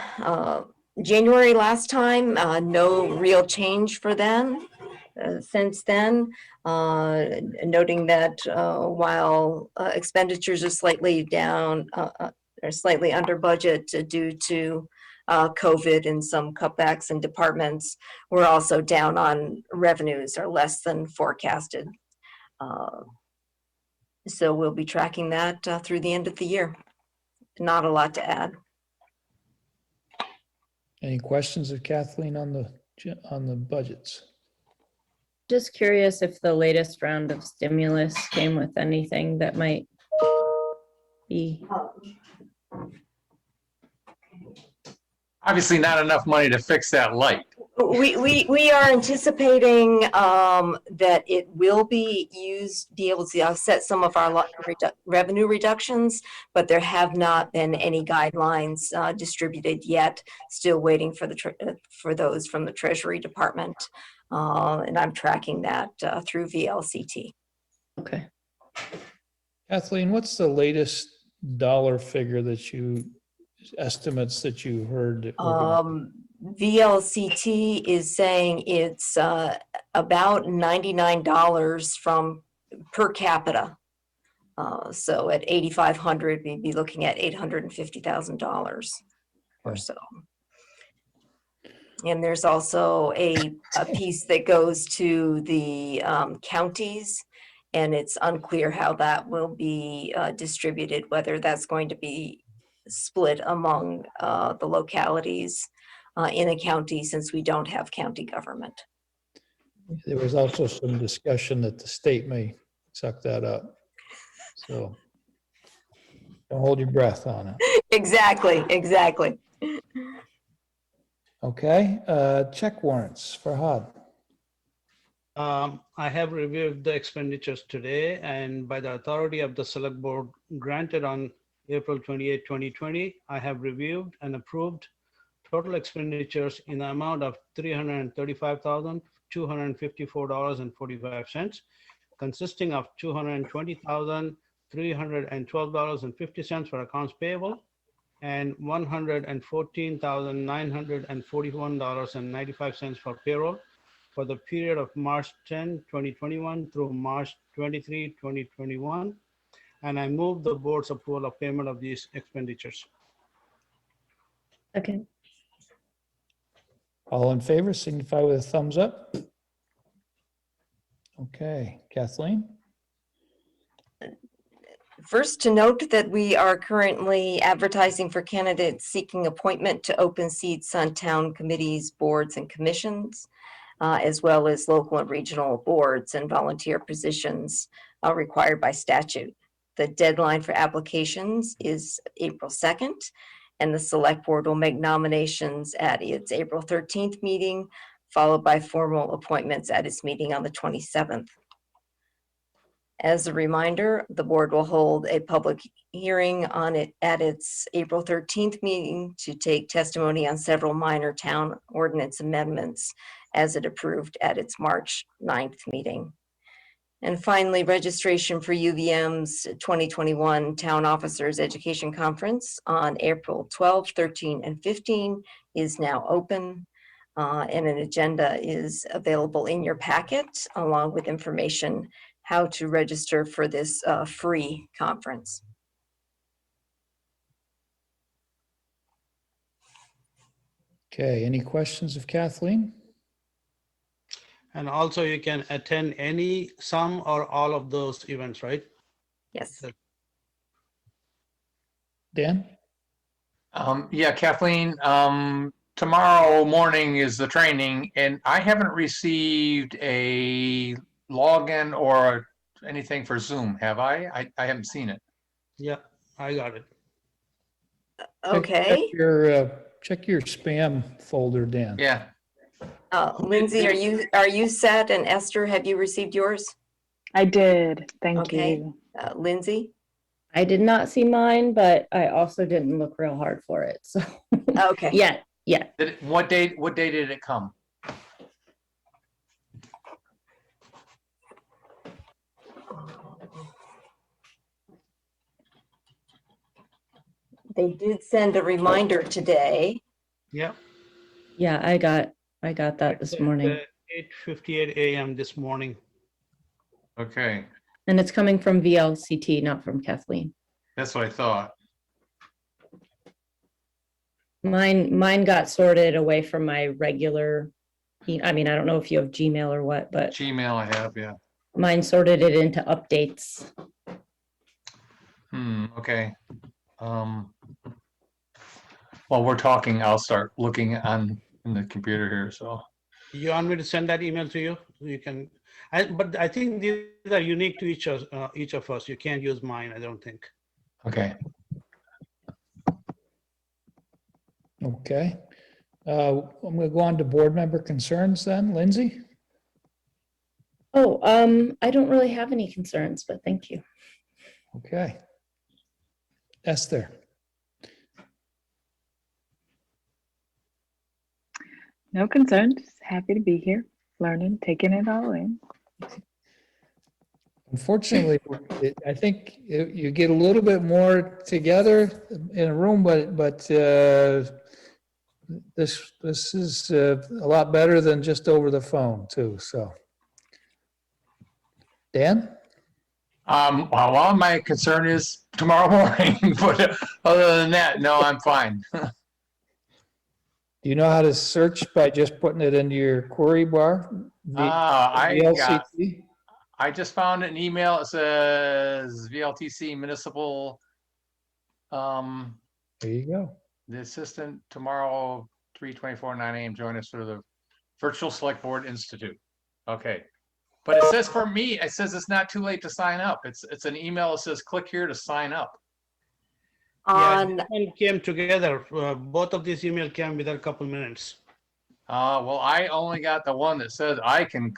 January last time. No real change for them since then. Noting that while expenditures are slightly down, or slightly under budget due to COVID and some cutbacks in departments, we're also down on revenues, or less than forecasted. So we'll be tracking that through the end of the year. Not a lot to add. Any questions of Kathleen on the budgets? Just curious if the latest round of stimulus came with anything that might be. Obviously not enough money to fix that light. We are anticipating that it will be used, be able to offset some of our revenue reductions, but there have not been any guidelines distributed yet. Still waiting for for those from the Treasury Department, and I'm tracking that through VLCT. Okay. Kathleen, what's the latest dollar figure estimates that you heard? That were gonna- VLCT is saying it's about $99 per capita. So at 8,500, we'd be looking at $850,000 or so. And there's also a piece that goes to the counties, and it's unclear how that will be distributed, whether that's going to be split among the localities in a county, since we don't have county government. There was also some discussion that the state may suck that up. So don't hold your breath on it. Exactly. Okay, check warrants for HUD. I have reviewed the expenditures today, and by the authority of the Select Board granted on April 28, 2020, I have reviewed and approved total expenditures in the amount of $335,254.45, consisting of $220,312.50 for accounts payable and $114,941.95 for payroll for the period of March 10, 2021 through March 23, 2021. And I move the board's approval of payment of these expenditures. Okay. All in favor, signify with a thumbs up. Okay, Kathleen? First, to note that we are currently advertising for candidates seeking appointment to open seats on town committees, boards, and commissions, as well as local and regional boards and volunteer positions required by statute. The deadline for applications is April 2nd, and the Select Board will make nominations at its April 13th meeting, followed by formal appointments at its meeting on the 27th. As a reminder, the board will hold a public hearing on it at its April 13th meeting to take testimony on several minor town ordinance amendments as it approved at its March 9th meeting. And finally, registration for UVM's 2021 Town Officers Education Conference on April 12, 13, and 15 is now open. And an agenda is available in your packet, along with information how to register for this free conference. Okay, any questions of Kathleen? And also you can attend some or all of those events, right? Yes. Dan? Yeah, Kathleen, tomorrow morning is the training, and I haven't received a login or anything for Zoom, have I? I haven't seen it. Yeah, I got it. Okay. Check your spam folder, Dan. Yeah. Lindsay, are you set? And Esther, have you received yours? I did. Thank you. Lindsay? I did not see mine, but I also didn't look real hard for it. So okay. Yeah. What day did it come? They did send a reminder today. Yeah. Yeah, I got that this morning. 8:58 a.m. this morning. Okay. And it's coming from VLCT, not from Kathleen. That's what I thought. Mine got sorted away from my regular, I mean, I don't know if you have Gmail or what, but Gmail I have, yeah. mine sorted it into updates. Okay. while we're talking, I'll start looking on in the computer here, so. You want me to send that email to you? You can, but I think these are unique to each of us. You can't use mine, I don't think. Okay. Okay. I'm going to go on to board member concerns then. Lindsay? Oh, I don't really have any concerns, but thank you. Okay. Esther? No concerns. Happy to be here, learning, taking it all in. Unfortunately, I think you get a little bit more together in a room, but this is a lot better than just over the phone too, so. Dan? Well, my concern is tomorrow morning, but other than that, no, I'm fine. Do you know how to search by just putting it into your query bar? VLCT? I just found an email. It says VLTC municipal. There you go. The assistant tomorrow, 3/24, 9 a.m. Join us for the Virtual Select Board Institute. Okay. But it says for me, it says it's not too late to sign up. It's an email that says click here to sign up. On, Yeah, it came together. Both of these emails came within a couple minutes. Well, I only got the one that says I can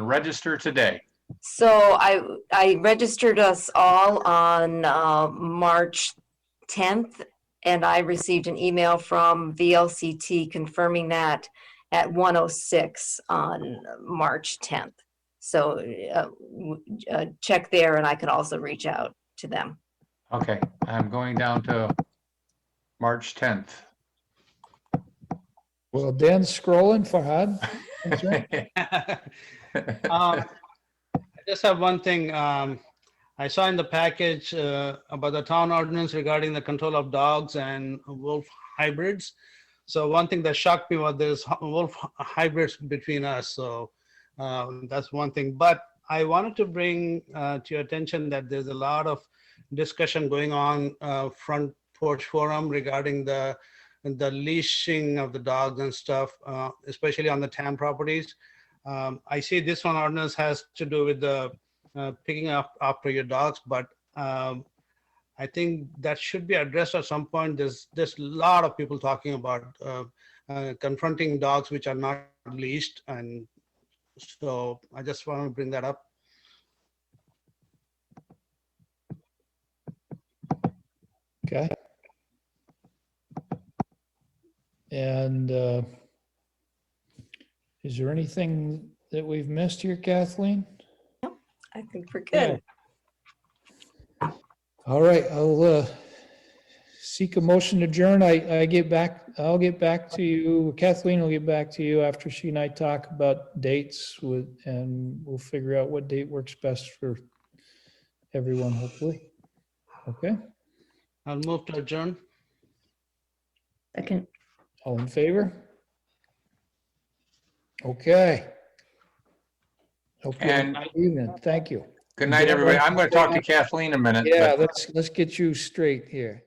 register today. so I registered us all on March 10th, and I received an email from VLCT confirming that at 1:06 on March 10th. So check there, and I can also reach out to them. Okay, I'm going down to March 10th. Well, Dan's scrolling, Farhad. That's right. I just have one thing. I saw in the package about the town ordinance regarding the control of dogs and wolf hybrids. So one thing that shocked me was there's wolf hybrids between us. So that's one thing. But I wanted to bring to your attention that there's a lot of discussion going on front porch forum regarding the leashing of the dogs and stuff, especially on the town properties. I see this one ordinance has to do with the picking up after your dogs, but I think that should be addressed at some point. There's a lot of people talking about confronting dogs which are not leashed, and so I just want to bring that up. Okay. And is there anything that we've missed here, Kathleen? I think we're good. All right, I'll seek a motion to adjourn. I'll get back to you. Kathleen will get back to you after she and I talk about dates and we'll figure out what date works best for everyone, hopefully. Okay. I'll move to adjourn. Second. All in favor? Okay. Okay. And Good evening. Thank you. good night, everybody. I'm going to talk to Kathleen in a minute. Yeah, but- let's get you straight here.